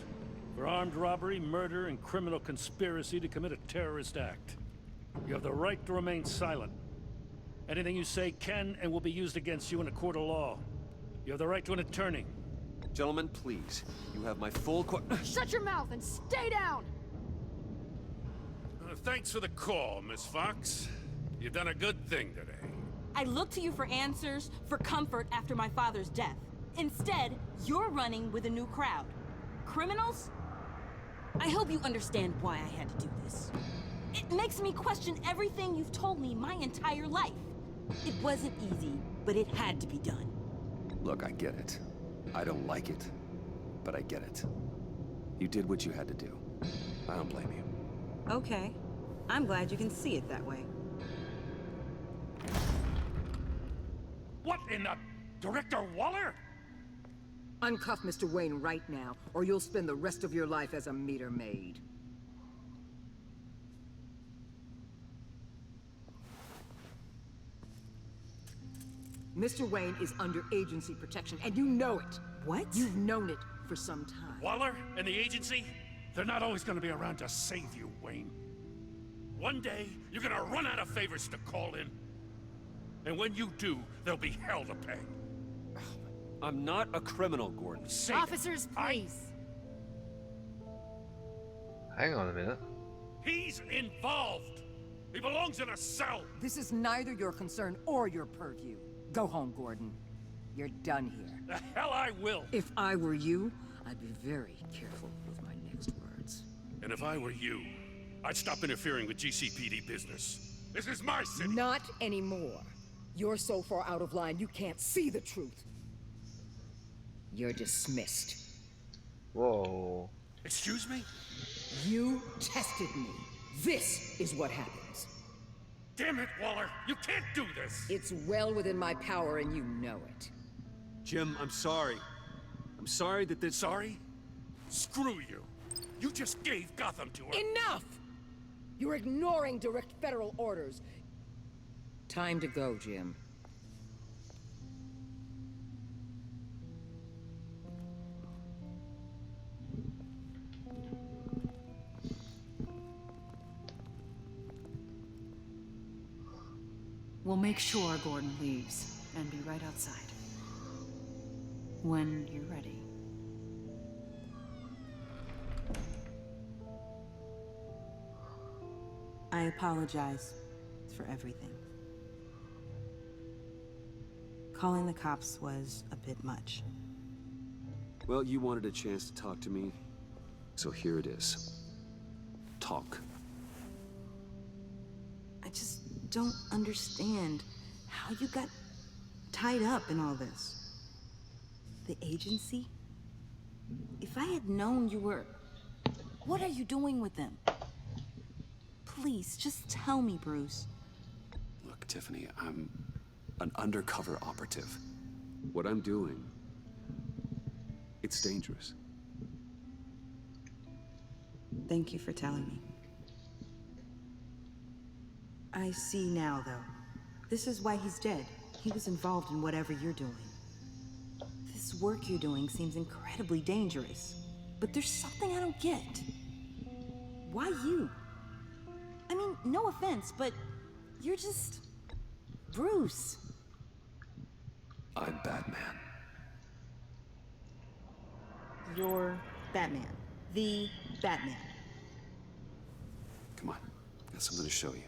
Speaker 13: for armed robbery, murder, and criminal conspiracy to commit a terrorist act. You have the right to remain silent. Anything you say can and will be used against you in a court of law. You have the right to an attorney.
Speaker 12: Gentlemen, please. You have my full
Speaker 3: Shut your mouth and stay down!
Speaker 13: Thanks for the call, Miss Fox. You've done a good thing today.
Speaker 16: I looked to you for answers, for comfort after my father's death. Instead, you're running with a new crowd. Criminals? I hope you understand why I had to do this. It makes me question everything you've told me my entire life. It wasn't easy, but it had to be done.
Speaker 12: Look, I get it. I don't like it, but I get it. You did what you had to do. I don't blame you.
Speaker 16: Okay. I'm glad you can see it that way.
Speaker 13: What in the... Director Waller?
Speaker 17: Uncuff Mr. Wayne right now, or you'll spend the rest of your life as a meter maid. Mr. Wayne is under agency protection, and you know it.
Speaker 16: What?
Speaker 17: You've known it for some time.
Speaker 13: Waller and the agency? They're not always gonna be around to save you, Wayne. One day, you're gonna run out of favors to call in. And when you do, there'll be hell to pay.
Speaker 12: I'm not a criminal, Gordon.
Speaker 3: Officers, please.
Speaker 1: Hang on a minute.
Speaker 13: He's involved. He belongs in a cell.
Speaker 17: This is neither your concern or your purview. Go home, Gordon. You're done here.
Speaker 13: The hell I will.
Speaker 17: If I were you, I'd be very careful with my next words.
Speaker 13: And if I were you, I'd stop interfering with GCPD business. This is my city.
Speaker 17: Not anymore. You're so far out of line, you can't see the truth. You're dismissed.
Speaker 1: Whoa.
Speaker 13: Excuse me?
Speaker 17: You tested me. This is what happens.
Speaker 13: Damn it, Waller! You can't do this!
Speaker 17: It's well within my power and you know it.
Speaker 12: Jim, I'm sorry. I'm sorry that this...
Speaker 13: Sorry? Screw you. You just gave Gotham to her.
Speaker 17: Enough! You're ignoring direct federal orders. Time to go, Jim.
Speaker 3: We'll make sure Gordon leaves and be right outside. When you're ready.
Speaker 16: I apologize for everything. Calling the cops was a bit much.
Speaker 12: Well, you wanted a chance to talk to me, so here it is. Talk.
Speaker 16: I just don't understand how you got tied up in all this. The agency? If I had known you were... What are you doing with them? Please, just tell me, Bruce.
Speaker 12: Look, Tiffany, I'm an undercover operative. What I'm doing, it's dangerous.
Speaker 16: Thank you for telling me. I see now, though. This is why he's dead. He was involved in whatever you're doing. This work you're doing seems incredibly dangerous. But there's something I don't get. Why you? I mean, no offense, but you're just... Bruce.
Speaker 12: I'm Batman.
Speaker 16: You're Batman. The Batman.
Speaker 12: Come on, got something to show you.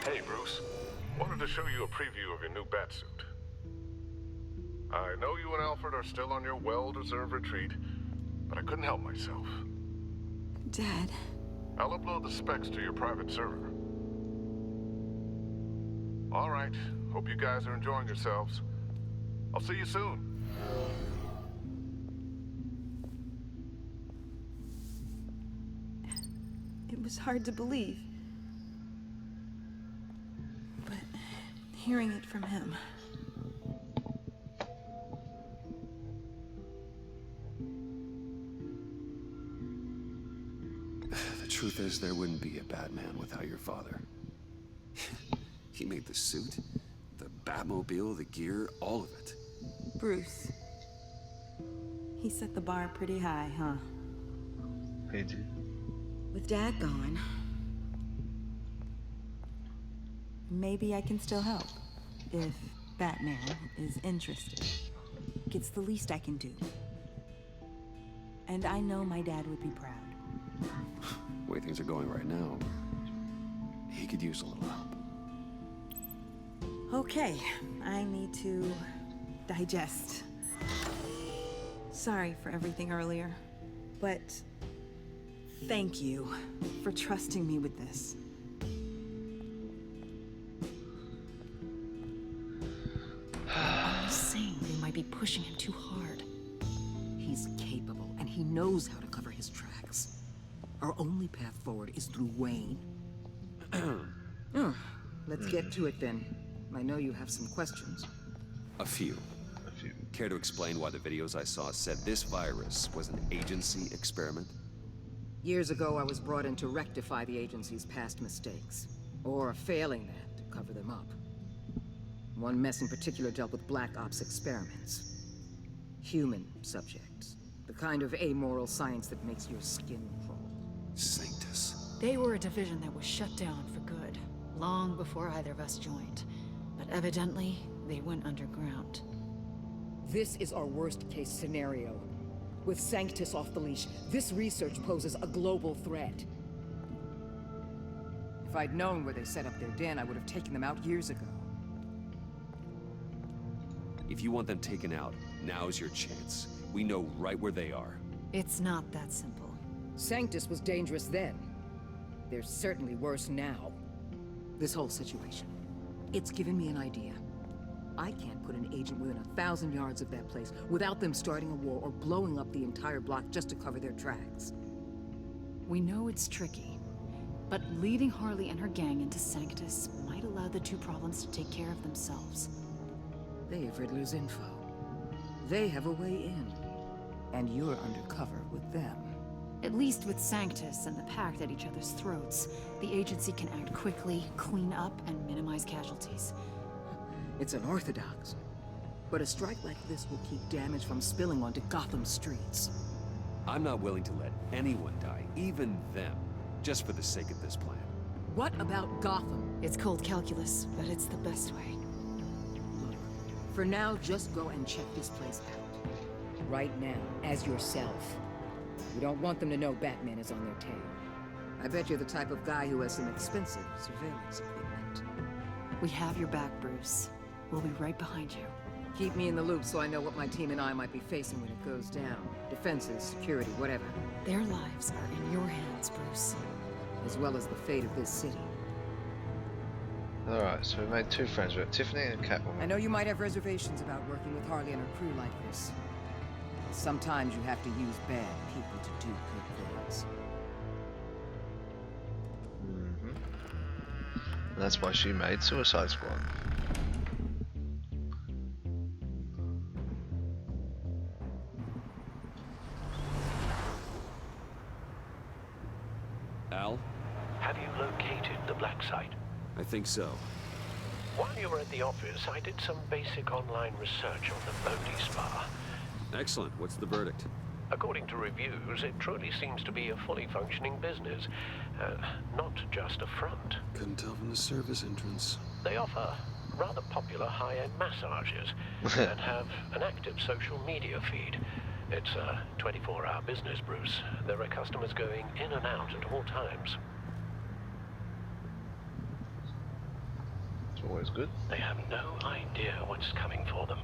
Speaker 18: Hey, Bruce. Wanted to show you a preview of your new Batsuit. I know you and Alfred are still on your well-deserved retreat, but I couldn't help myself.
Speaker 16: Dad.
Speaker 18: I'll upload the specs to your private server. All right. Hope you guys are enjoying yourselves. I'll see you soon.
Speaker 16: It was hard to believe. But hearing it from him...
Speaker 12: The truth is, there wouldn't be a Batman without your father. He made the suit, the Batmobile, the gear, all of it.
Speaker 16: Bruce. He set the bar pretty high, huh?
Speaker 1: He did.
Speaker 16: With Dad gone, maybe I can still help. If Batman is interested. It's the least I can do. And I know my dad would be proud.
Speaker 12: The way things are going right now, he could use a little help.
Speaker 16: Okay, I need to digest. Sorry for everything earlier, but thank you for trusting me with this.
Speaker 17: I'm saying they might be pushing him too hard. He's capable, and he knows how to cover his tracks. Our only path forward is through Wayne. Let's get to it then. I know you have some questions.
Speaker 12: A few. Care to explain why the videos I saw said this virus was an agency experiment?
Speaker 17: Years ago, I was brought in to rectify the agency's past mistakes. Or failing that, to cover them up. One mess in particular dealt with Black Ops experiments. Human subjects. The kind of amoral science that makes your skin crawl.
Speaker 12: Sanctus.
Speaker 3: They were a division that was shut down for good, long before either of us joined. But evidently, they went underground.
Speaker 17: This is our worst-case scenario. With Sanctus off the leash, this research poses a global threat. If I'd known where they set up their den, I would have taken them out years ago.
Speaker 12: If you want them taken out, now's your chance. We know right where they are.
Speaker 3: It's not that simple.
Speaker 17: Sanctus was dangerous then. They're certainly worse now. This whole situation, it's given me an idea. I can't put an agent within 1,000 yards of that place without them starting a war or blowing up the entire block just to cover their tracks.
Speaker 3: We know it's tricky, but leading Harley and her gang into Sanctus might allow the two problems to take care of themselves.
Speaker 17: They have Riddler's info. They have a way in. And you're undercover with them.
Speaker 3: At least with Sanctus and the Pact at each other's throats, the agency can act quickly, clean up, and minimize casualties.
Speaker 17: It's unorthodox. But a strike like this will keep damage from spilling onto Gotham streets.
Speaker 12: I'm not willing to let anyone die, even them, just for the sake of this plan.
Speaker 17: What about Gotham?
Speaker 3: It's cold calculus, but it's the best way.
Speaker 17: Look, for now, just go and check this place out. Right now, as yourself. We don't want them to know Batman is on their tail. I bet you're the type of guy who has some expensive surveillance equipment.
Speaker 3: We have your back, Bruce. We'll be right behind you.
Speaker 17: Keep me in the loop so I know what my team and I might be facing when it goes down. Defenses, security, whatever.
Speaker 3: Their lives are in your hands, Bruce.
Speaker 17: As well as the fate of this city.
Speaker 1: Alright, so we made two friends. We have Tiffany and Catwoman.
Speaker 17: I know you might have reservations about working with Harley and her crew like this. Sometimes you have to use bad people to do good things.
Speaker 1: And that's why she made Suicide Squad.
Speaker 12: Al?
Speaker 10: Have you located the black site?
Speaker 12: I think so.
Speaker 10: While you were at the office, I did some basic online research on the Bodhi Spa.
Speaker 12: Excellent. What's the verdict?
Speaker 10: According to reviews, it truly seems to be a fully functioning business, not just a front.
Speaker 12: Couldn't tell from the service entrance.
Speaker 10: They offer rather popular high-end massages and have an active social media feed. It's a 24-hour business, Bruce. There are customers going in and out at all times.
Speaker 1: It's always good.
Speaker 10: They have no idea what's coming for them.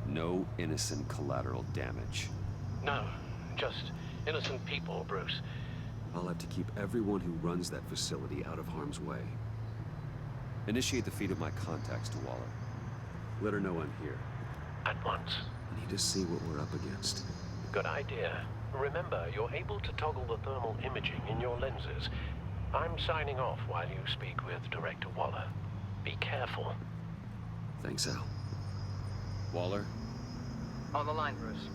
Speaker 12: No innocent collateral damage.
Speaker 10: No, just innocent people, Bruce.
Speaker 2: I'll have to keep everyone who runs that facility out of harm's way. Initiate the feed of my contacts to Waller. Let her know I'm here.
Speaker 10: At once.
Speaker 2: I need to see what we're up against.
Speaker 10: Good idea. Remember, you're able to toggle the thermal imaging in your lenses. I'm signing off while you speak with Director Waller. Be careful.
Speaker 2: Thanks, Al. Waller?
Speaker 8: On the line, Bruce.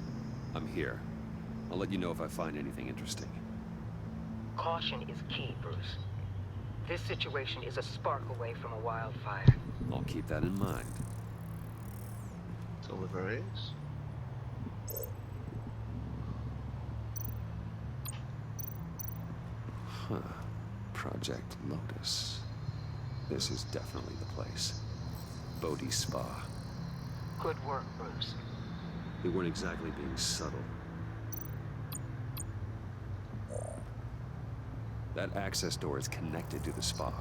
Speaker 2: I'm here. I'll let you know if I find anything interesting.
Speaker 8: Caution is key, Bruce. This situation is a spark away from a wildfire.
Speaker 2: I'll keep that in mind.
Speaker 1: Deliveries.
Speaker 2: Huh. Project Lotus. This is definitely the place. Bodhi Spa.
Speaker 8: Good work, Bruce.
Speaker 2: They weren't exactly being subtle. That access door is connected to the spa.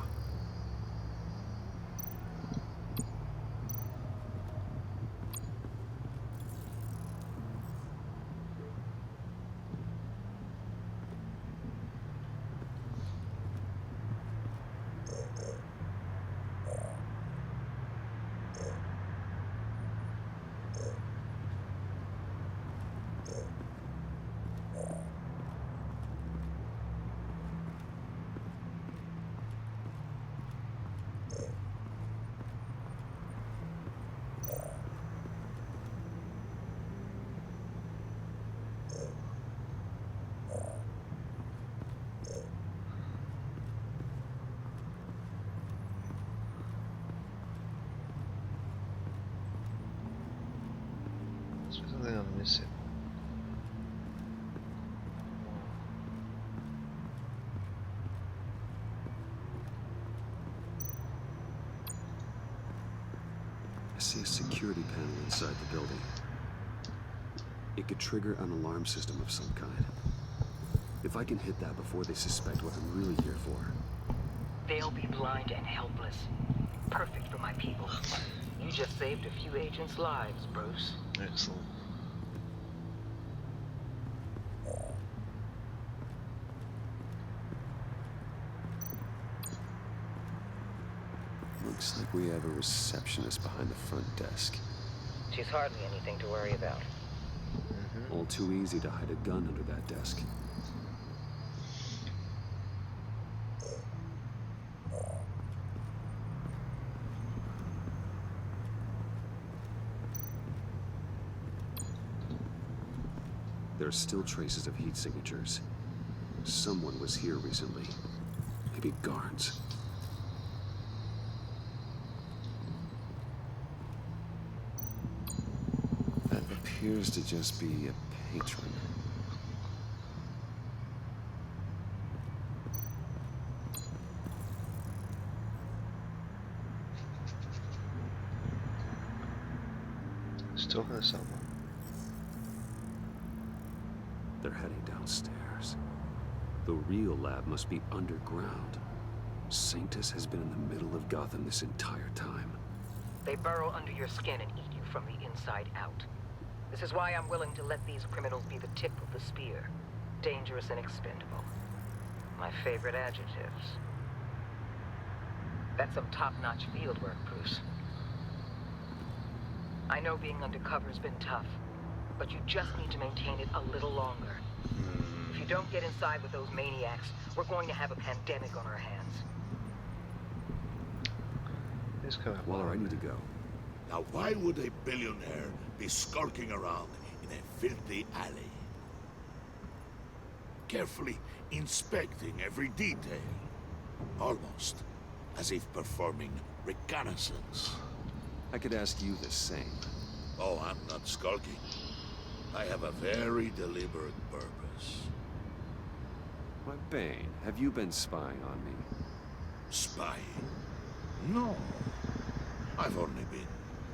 Speaker 1: There's something I'm missing.
Speaker 2: I see a security panel inside the building. It could trigger an alarm system of some kind. If I can hit that before they suspect what I'm really here for.
Speaker 8: They'll be blind and helpless. Perfect for my people. You just saved a few agents' lives, Bruce.
Speaker 1: Excellent.
Speaker 2: Looks like we have a receptionist behind the front desk.
Speaker 8: She's hardly anything to worry about.
Speaker 2: All too easy to hide a gun under that desk. There are still traces of heat signatures. Someone was here recently. Maybe guards. That appears to just be a patron.
Speaker 1: He's talking to someone.
Speaker 2: They're heading downstairs. The real lab must be underground. Sanctus has been in the middle of Gotham this entire time.
Speaker 8: They burrow under your skin and eat you from the inside out. This is why I'm willing to let these criminals be the tip of the spear. Dangerous and expendable. My favorite adjectives. That's some top-notch field work, Bruce. I know being undercover's been tough, but you just need to maintain it a little longer. If you don't get inside with those maniacs, we're going to have a pandemic on our hands.
Speaker 2: Waller, I need to go.
Speaker 9: Now why would a billionaire be skulking around in a filthy alley? Carefully inspecting every detail. Almost as if performing reconnaissance.
Speaker 2: I could ask you the same.
Speaker 9: Oh, I'm not skulking. I have a very deliberate purpose.
Speaker 2: Why, Bane, have you been spying on me?
Speaker 9: Spying? No. I've only been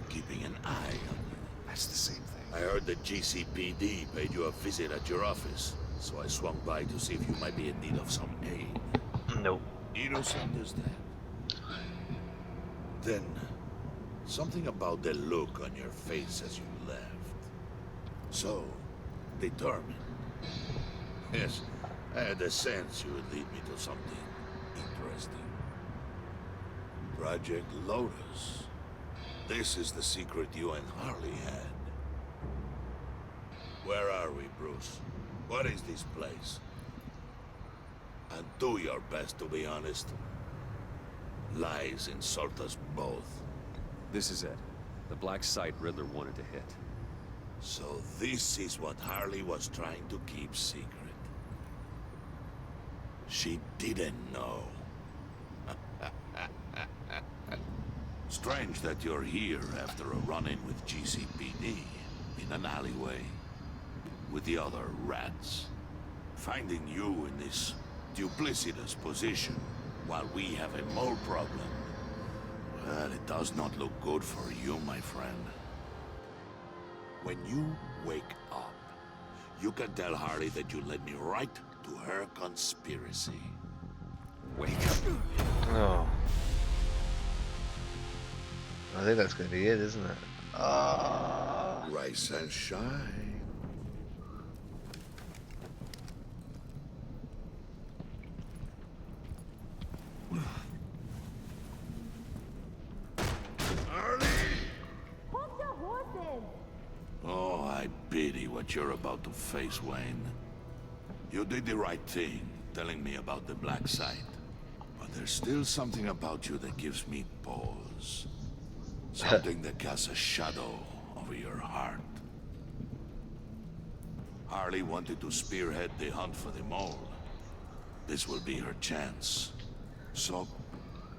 Speaker 9: keeping an eye on you.
Speaker 2: That's the same thing.
Speaker 9: I heard the GCPD paid you a visit at your office, so I swung by to see if you might be in need of some aid.
Speaker 1: Nope.
Speaker 9: Innocent as that. Then, something about the look on your face as you left. So, determined. Yes, I had a sense you would lead me to something interesting. Project Lotus. This is the secret you and Harley had. Where are we, Bruce? What is this place? And do your best to be honest. Lies insult us both.
Speaker 12: This is it. The black site Riddler wanted to hit.
Speaker 9: So this is what Harley was trying to keep secret. She didn't know. Strange that you're here after a run-in with GCPD in an alleyway with the other rats. Finding you in this duplicitous position while we have a mole problem. Well, it does not look good for you, my friend. When you wake up, you can tell Harley that you led me right to her conspiracy.
Speaker 12: Wake up.
Speaker 1: Oh. I think that's going to be it, isn't it? Ah.
Speaker 9: Rise and shine. Oh, I pity what you're about to face, Wayne. You did the right thing, telling me about the black site. But there's still something about you that gives me pause. Something that casts a shadow over your heart. Harley wanted to spearhead the hunt for the mole. This will be her chance. So,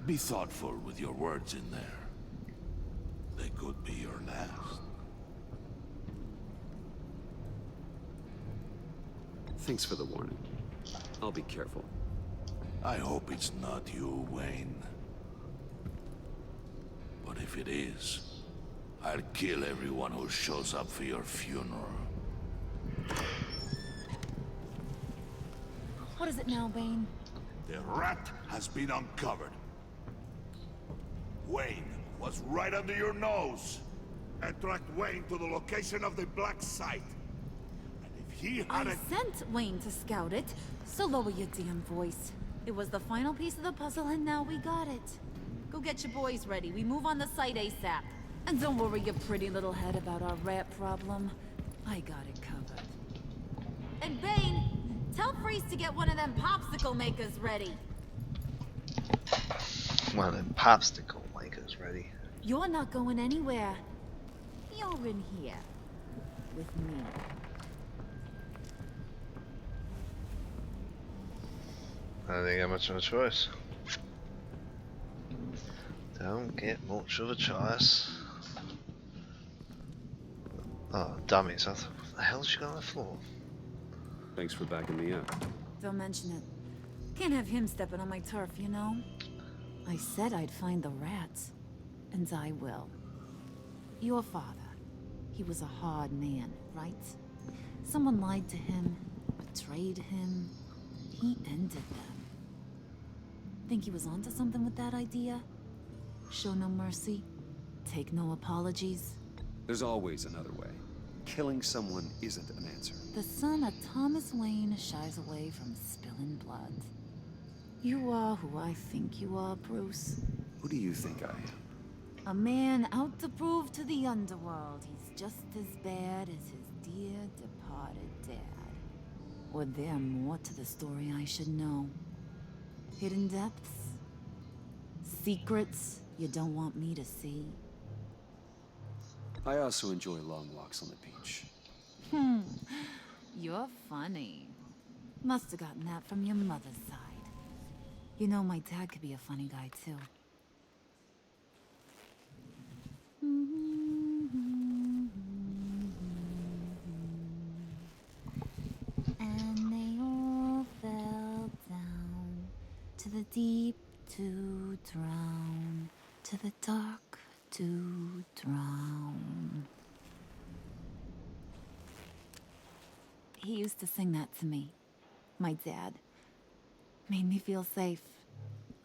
Speaker 9: be thoughtful with your words in there. They could be your last.
Speaker 12: Thanks for the warning. I'll be careful.
Speaker 9: I hope it's not you, Wayne. But if it is, I'll kill everyone who shows up for your funeral.
Speaker 7: What is it now, Bane?
Speaker 9: The rat has been uncovered. Wayne was right under your nose. And tracked Wayne to the location of the black site. And if he
Speaker 7: I
Speaker 9: hadn't...
Speaker 7: sent Wayne to scout it, so lower your damn voice. It was the final piece of the puzzle, and now we got it. Go get your boys ready. We move on the site ASAP. And don't worry your pretty little head about our rat problem. I got it covered. And Bane, tell Freeze to get one of them popsicle makers ready.
Speaker 1: One of them popsicle makers ready.
Speaker 7: You're not going anywhere. You're in here. With me.
Speaker 1: I don't think I have much of a choice. Don't get much of a choice. Oh, dummies. What the hell's she got on the floor?
Speaker 12: Thanks for backing me up.
Speaker 7: Don't mention it. Can't have him stepping on my turf, you know? I said I'd find the rats. And I will. Your father. He was a hard man, right? Someone lied to him, betrayed him. He ended them. Think he was onto something with that idea? Show no mercy? Take no apologies?
Speaker 12: There's always another way. Killing someone isn't an answer.
Speaker 7: The son of Thomas Wayne shies away from spilling blood. You are who I think you are, Bruce.
Speaker 12: Who do you think I am?
Speaker 7: A man out to prove to the underworld he's just as bad as his dear departed dad. Or there more to the story I should know. Hidden depths? Secrets you don't want me to see?
Speaker 12: I also enjoy long walks on the beach.
Speaker 7: You're funny. Must have gotten that from your mother's side. You know, my dad could be a funny guy, too. And they all fell down to the deep to drown, to the dark to drown. He used to sing that to me, my dad. Made me feel safe,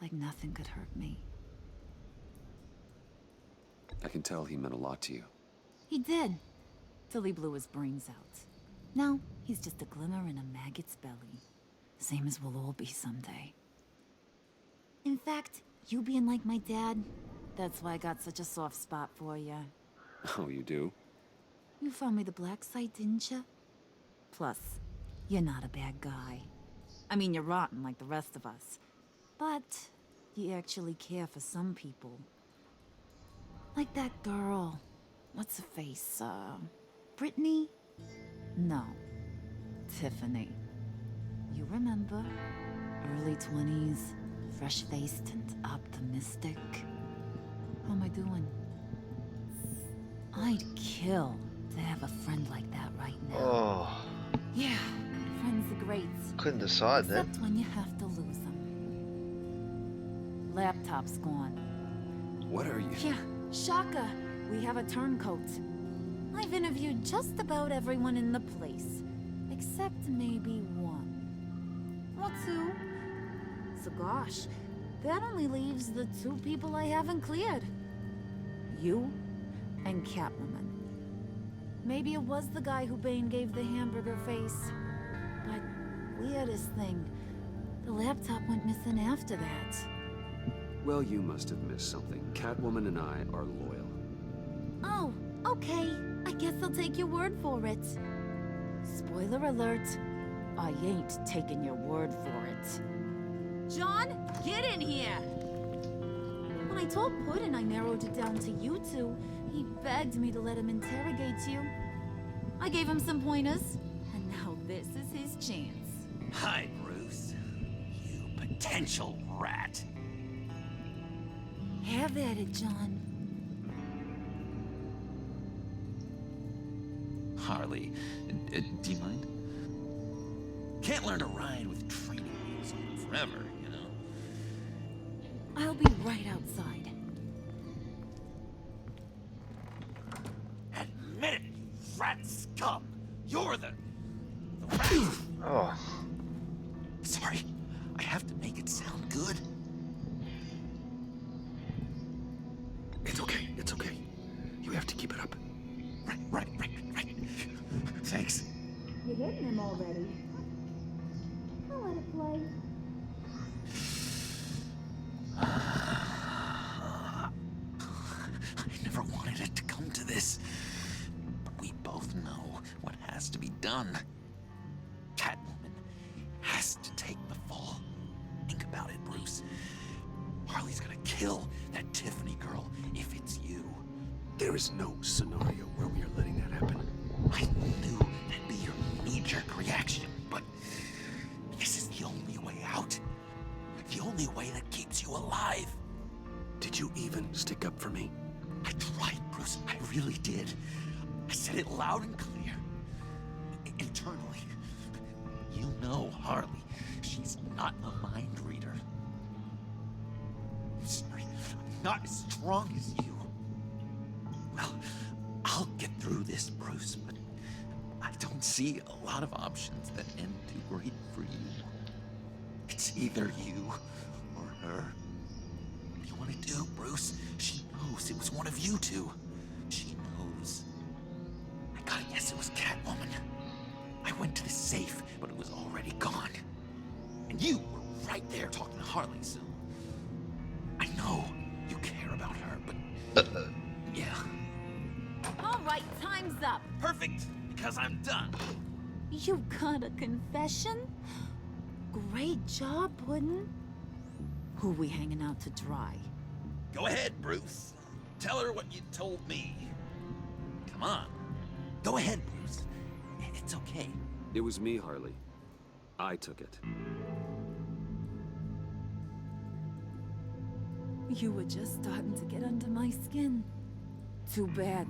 Speaker 7: like nothing could hurt me.
Speaker 12: I can tell he meant a lot to you.
Speaker 7: He did, till he blew his brains out. Now, he's just a glimmer in a maggot's belly. Same as we'll all be someday. In fact, you being like my dad, that's why I got such a soft spot for you.
Speaker 12: Oh, you do?
Speaker 7: You found me the black site, didn't you? Plus, you're not a bad guy. I mean, you're rotten like the rest of us. But you actually care for some people. Like that girl. What's her face? Brittany? No. Tiffany. You remember? Early 20s, fresh-faced and optimistic. How am I doing? I'd kill to have a friend like that right now.
Speaker 1: Oh.
Speaker 7: Yeah, friends are great.
Speaker 1: Couldn't decide then.
Speaker 7: Except when you have to lose them. Laptop's gone.
Speaker 12: What are you?
Speaker 7: Yeah, shocker. We have a turncoat. I've interviewed just about everyone in the place. Except maybe one. Or two. So gosh, that only leaves the two people I haven't cleared. You and Catwoman. Maybe it was the guy who Bane gave the hamburger face. But weirdest thing, the laptop went missing after that.
Speaker 12: Well, you must have missed something. Catwoman and I are loyal.
Speaker 7: Oh, okay. I guess I'll take your word for it. Spoiler alert, I ain't taking your word for it. John, get in here! When I told Puddin' I narrowed it down to you two, he begged me to let him interrogate you. I gave him some pointers, and now this is his chance.
Speaker 5: Hi, Bruce. You potential rat.
Speaker 7: Have at it, John.
Speaker 5: Harley, do you mind? Can't learn to ride with training wheels on forever, you know?
Speaker 7: I'll be right outside.
Speaker 5: Admit it, you rat scum! You're the rat!
Speaker 1: Oh.
Speaker 5: Sorry, I have to make it sound good.
Speaker 12: It's okay, it's okay. You have to keep it up.
Speaker 5: Right. Thanks.
Speaker 7: You're hitting him already. I'll let it play.
Speaker 5: I never wanted it to come to this. But we both know what has to be done. Catwoman has to take the fall. Think about it, Bruce. Harley's gonna kill that Tiffany girl if it's you.
Speaker 12: There is no scenario where we are letting that happen.
Speaker 5: I knew that'd be your knee-jerk reaction, but this is the only way out. The only way that keeps you alive.
Speaker 12: Did you even stick up for me?
Speaker 5: I tried, Bruce. I really did. I said it loud and clear. Internally. You know Harley. She's not a mind reader. Sorry, I'm not as strong as you. Well, I'll get through this, Bruce, but I don't see a lot of options that end too great for you. It's either you or her. What do you want to do, Bruce? She knows it was one of you two. She knows. I gotta guess it was Catwoman. I went to the safe, but it was already gone. And you were right there talking to Harley, so... I know you care about her, but... yeah.
Speaker 7: All right, time's up.
Speaker 5: Perfect, because I'm done.
Speaker 7: You got a confession? Great job, Puddin'. Who we hanging out to dry?
Speaker 5: Go ahead, Bruce. Tell her what you told me. Come on. Go ahead, Bruce. It's okay.
Speaker 12: It was me, Harley. I took it.
Speaker 7: You were just starting to get under my skin. Too bad.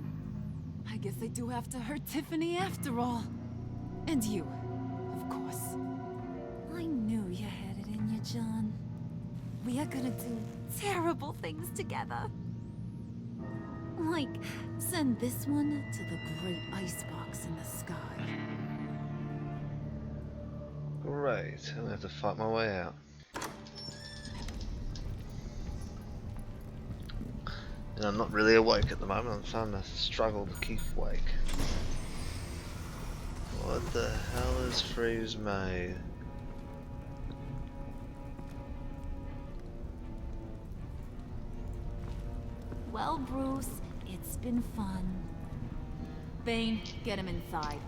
Speaker 7: I guess I do have to hurt Tiffany after all. And you, of course. I knew you had it in you, John. We are gonna do terrible things together. Like, send this one to the great icebox in the sky.
Speaker 1: Great, I'm gonna have to fight my way out. And I'm not really awake at the moment, I'm trying to struggle to keep awake. What the hell is Freeze made?
Speaker 7: Well, Bruce, it's been fun. Bane, get him inside.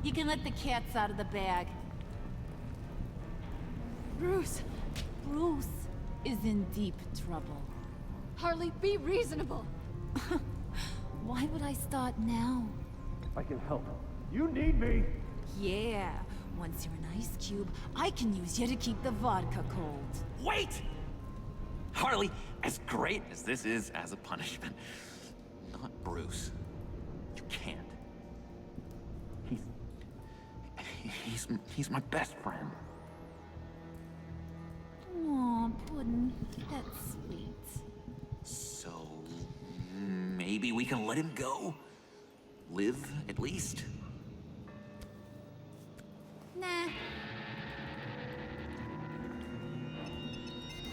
Speaker 7: You can let the cats out of the bag.
Speaker 3: Bruce!
Speaker 7: Bruce is in deep trouble.
Speaker 3: Harley, be reasonable!
Speaker 7: Why would I start now?
Speaker 15: I can help. You need me!
Speaker 7: Yeah, once you're an ice cube, I can use you to keep the vodka cold.
Speaker 6: Wait! Harley, as great as this is as a punishment, not Bruce. You can't. He's my best friend.
Speaker 7: Aw, Puddin', that's sweet.
Speaker 6: So maybe we can let him go? Live, at least?
Speaker 7: Nah.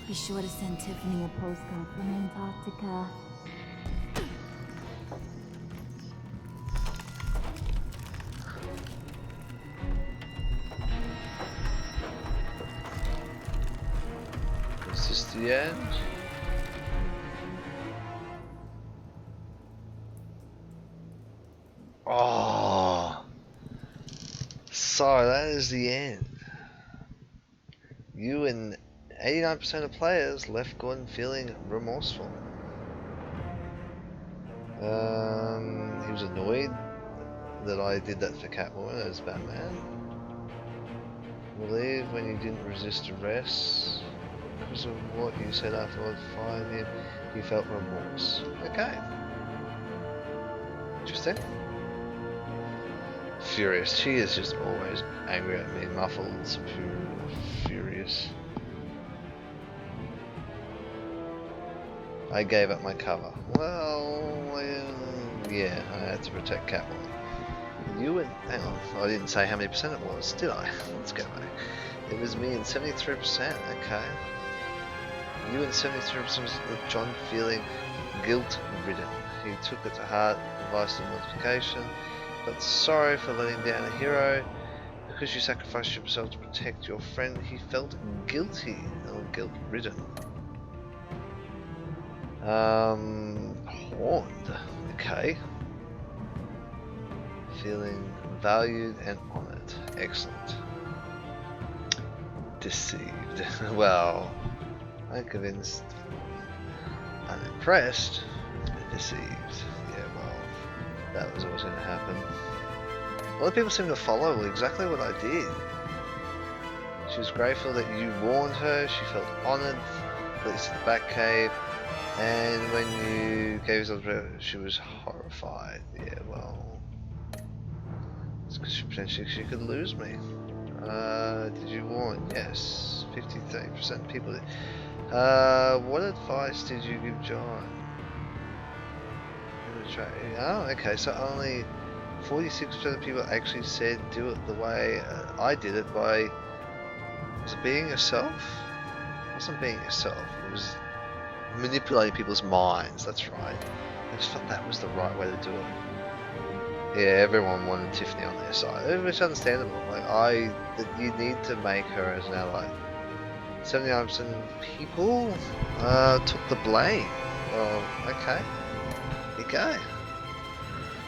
Speaker 7: Be sure to send Tiffany a postcard from Antarctica.
Speaker 1: Is this the end? Oh, so that is the end. You and 89% of players left Gordon feeling remorseful. He was annoyed that I did that for Catwoman as Batman. Relieved when you didn't resist arrest because of what you said after I fired him. He felt remorse. Okay. Interesting. Furious. She is just always angry at me, muffled, furious. I gave up my cover. Well, yeah, I had to protect Catwoman. You and hang on, I didn't say how many percent it was, did I? Let's go back. It was me and 73%. Okay. You and 73% of John feeling guilt-ridden. He took it to heart, advice and mortification. But sorry for letting down a hero. Because you sacrificed yourself to protect your friend, he felt guilty or guilt-ridden. Horned. Okay. Feeling valued and honored. Excellent. Deceived. Well, I'm convinced. Unimpressed. Deceived. Yeah, well, that was always going to happen. A lot of people seem to follow exactly what I did. She was grateful that you warned her. She felt honored, at least in the Batcave. And when you gave yourself to her, she was horrified. Yeah, well, it's because potentially she could lose me. Did you warn? Yes. 53% of people did. What advice did you give John? Oh, okay, so only 46% of people actually said do it the way I did it by... Was it being yourself? It wasn't being yourself. It was manipulating people's minds. That's right. I just thought that was the right way to do it. Yeah, everyone wanted Tiffany on their side, which is understandable. Like you need to make her as an ally. 79% of people took the blame. Well, okay. Here you go.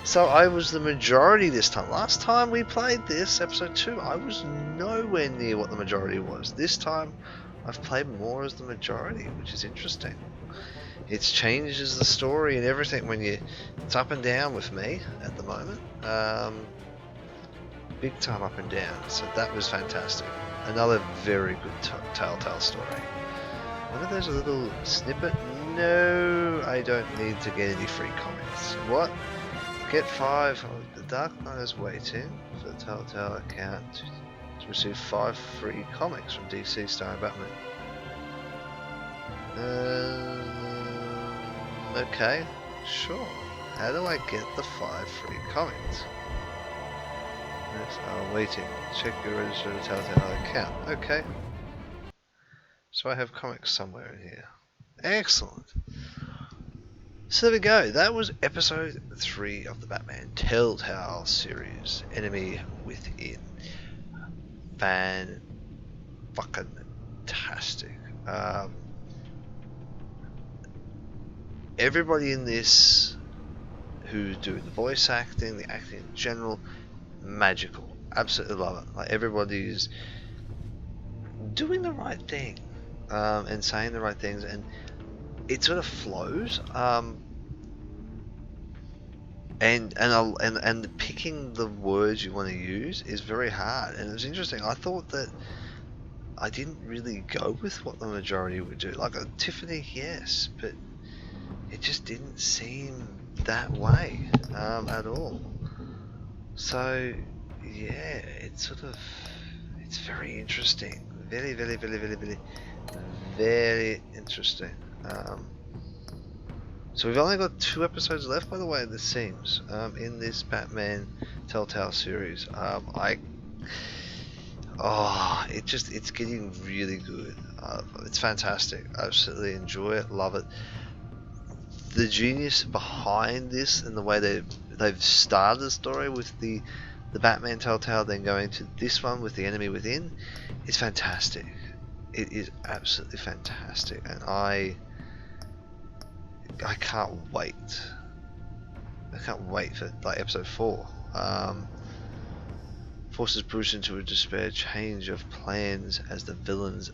Speaker 1: So I was the majority this time. Last time we played this, episode 2, I was nowhere near what the majority was. This time, I've played more as the majority, which is interesting. It changes the story and everything when it's up and down with me at the moment. Big time up and down, so that was fantastic. Another very good Telltale story. I wonder if there's a little snippet. No, I don't need to get any free comics. What? Get 5. Oh, the Dark Knight is waiting for the Telltale account to receive 5 free comics from DC starring Batman. Okay, sure. How do I get the 5 free comics? Yes, waiting. Check your registered Telltale account. Okay. So I have comics somewhere in here. Excellent. So there we go. That was episode 3 of the Batman Telltale series. Enemy Within. fucking fantastic. Everybody in this who's doing the voice acting, the acting in general, magical. Absolutely love it. Like, everybody's doing the right thing, and saying the right things, and it sort of flows. And picking the words you want to use is very hard. And it was interesting. I thought that I didn't really go with what the majority would do. Like, Tiffany, yes, but it just didn't seem that way at all. So yeah, it's very interesting. Very, very, very, very, very, very interesting. So we've only got 2 episodes left, by the way, it seems, in this Batman Telltale series. It's getting really good. It's fantastic. Absolutely enjoy it, love it. The genius behind this and the way they've started the story with the Batman Telltale, then going to this one with the Enemy Within, is fantastic. It is absolutely fantastic, and I can't wait. I can't wait for like episode 4. Forces Bruce into a despair change of plans as the villain's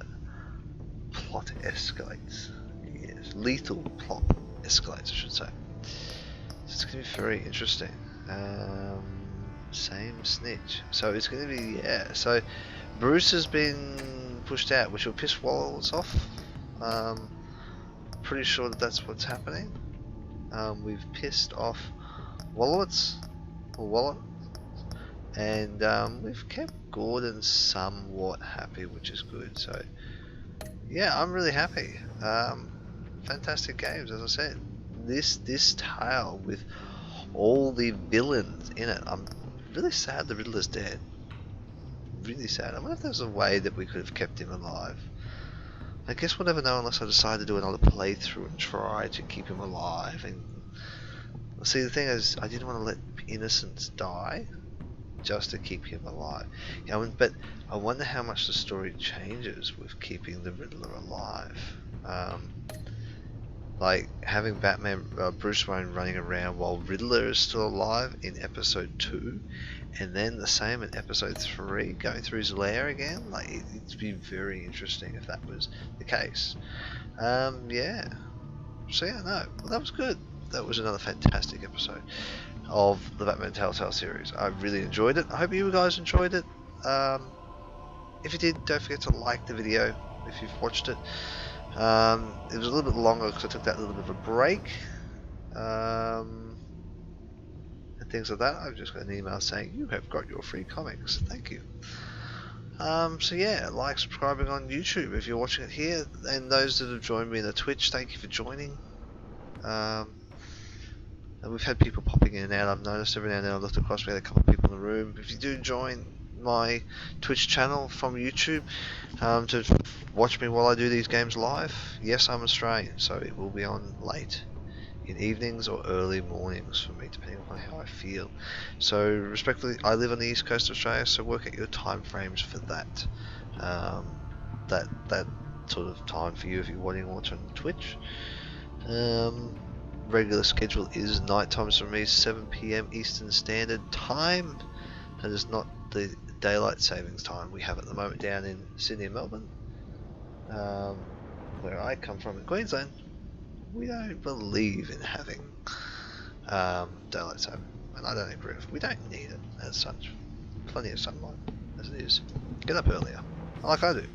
Speaker 1: plot escalates. Yes, lethal plot escalates, I should say. So it's going to be very interesting. Same snitch. So it's going to be, yeah. So Bruce has been pushed out, which will piss Wallace off. Pretty sure that's what's happening. We've pissed off Wallowitz, or Wallet, and we've kept Gordon somewhat happy, which is good. So yeah, I'm really happy. Fantastic games, as I said. This tale with all the villains in it. I'm really sad the Riddler's dead. Really sad. I wonder if there's a way that we could have kept him alive. I guess we'll never know unless I decide to do another playthrough and try to keep him alive. And see, the thing is, I didn't want to let innocents die just to keep him alive. You know, but I wonder how much the story changes with keeping the Riddler alive. Like having Batman, Bruce Wayne running around while Riddler is still alive in episode 2, and then the same in episode 3, going through his lair again. Like, it'd be very interesting if that was the case. Yeah. So yeah, no, well, that was good. That was another fantastic episode of the Batman Telltale series. I really enjoyed it. I hope you guys enjoyed it. If you did, don't forget to like the video if you've watched it. It was a little bit longer because I took that little bit of a break. And things like that. I've just got an email saying you have got your free comics. Thank you. So yeah, like, subscribing on YouTube if you're watching it here, and those that have joined me in the Twitch, thank you for joining. And we've had people popping in and out. I've noticed every now and then I've looked across, we had a couple of people in the room. If you do join my Twitch channel from YouTube to watch me while I do these games live, yes, I'm Australian, so it will be on late in evenings or early mornings for me, depending on how I feel. So respectfully, I live on the east coast of Australia, so work at your time frames for that. That sort of time for you if you're wanting to watch on Twitch. Regular schedule is night times for me, 7 PM Eastern Standard Time. That is not the daylight savings time we have at the moment down in Sydney and Melbourne. Where I come from in Queensland, we don't believe in having daylight saving, and I don't agree with it. We don't need it as such. Plenty of sunlight as it is. Get up earlier, like I do.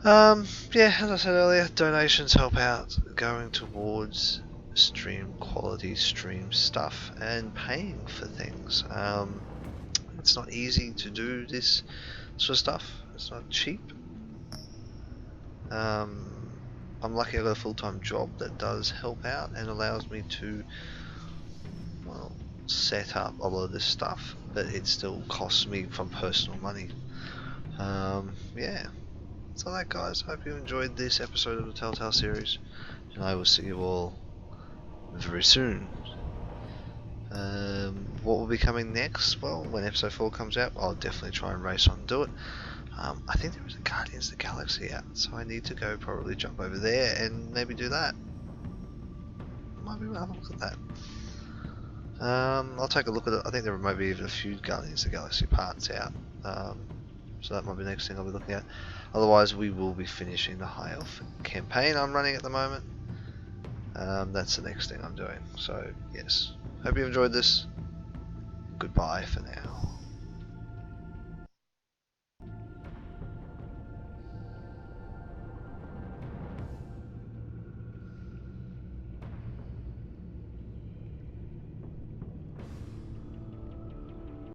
Speaker 1: Yeah, as I said earlier, donations help out going towards stream quality, stream stuff, and paying for things. It's not easy to do this sort of stuff. It's not cheap. I'm lucky I got a full-time job that does help out and allows me to, well, set up a lot of this stuff, but it still costs me from personal money. Yeah. So that, guys, hope you enjoyed this episode of the Telltale series, and I will see you all very soon. What will be coming next? Well, when episode 4 comes out, I'll definitely try and race on and do it. I think there is a Guardians of the Galaxy out, so I need to go probably jump over there and maybe do that. Might be able to have a look at that. I'll take a look at it. I think there may be even a few Guardians of the Galaxy parts out. So that might be the next thing I'll be looking at. Otherwise, we will be finishing the High Elf campaign I'm running at the moment. That's the next thing I'm doing. So, yes. Hope you enjoyed this. Goodbye for now.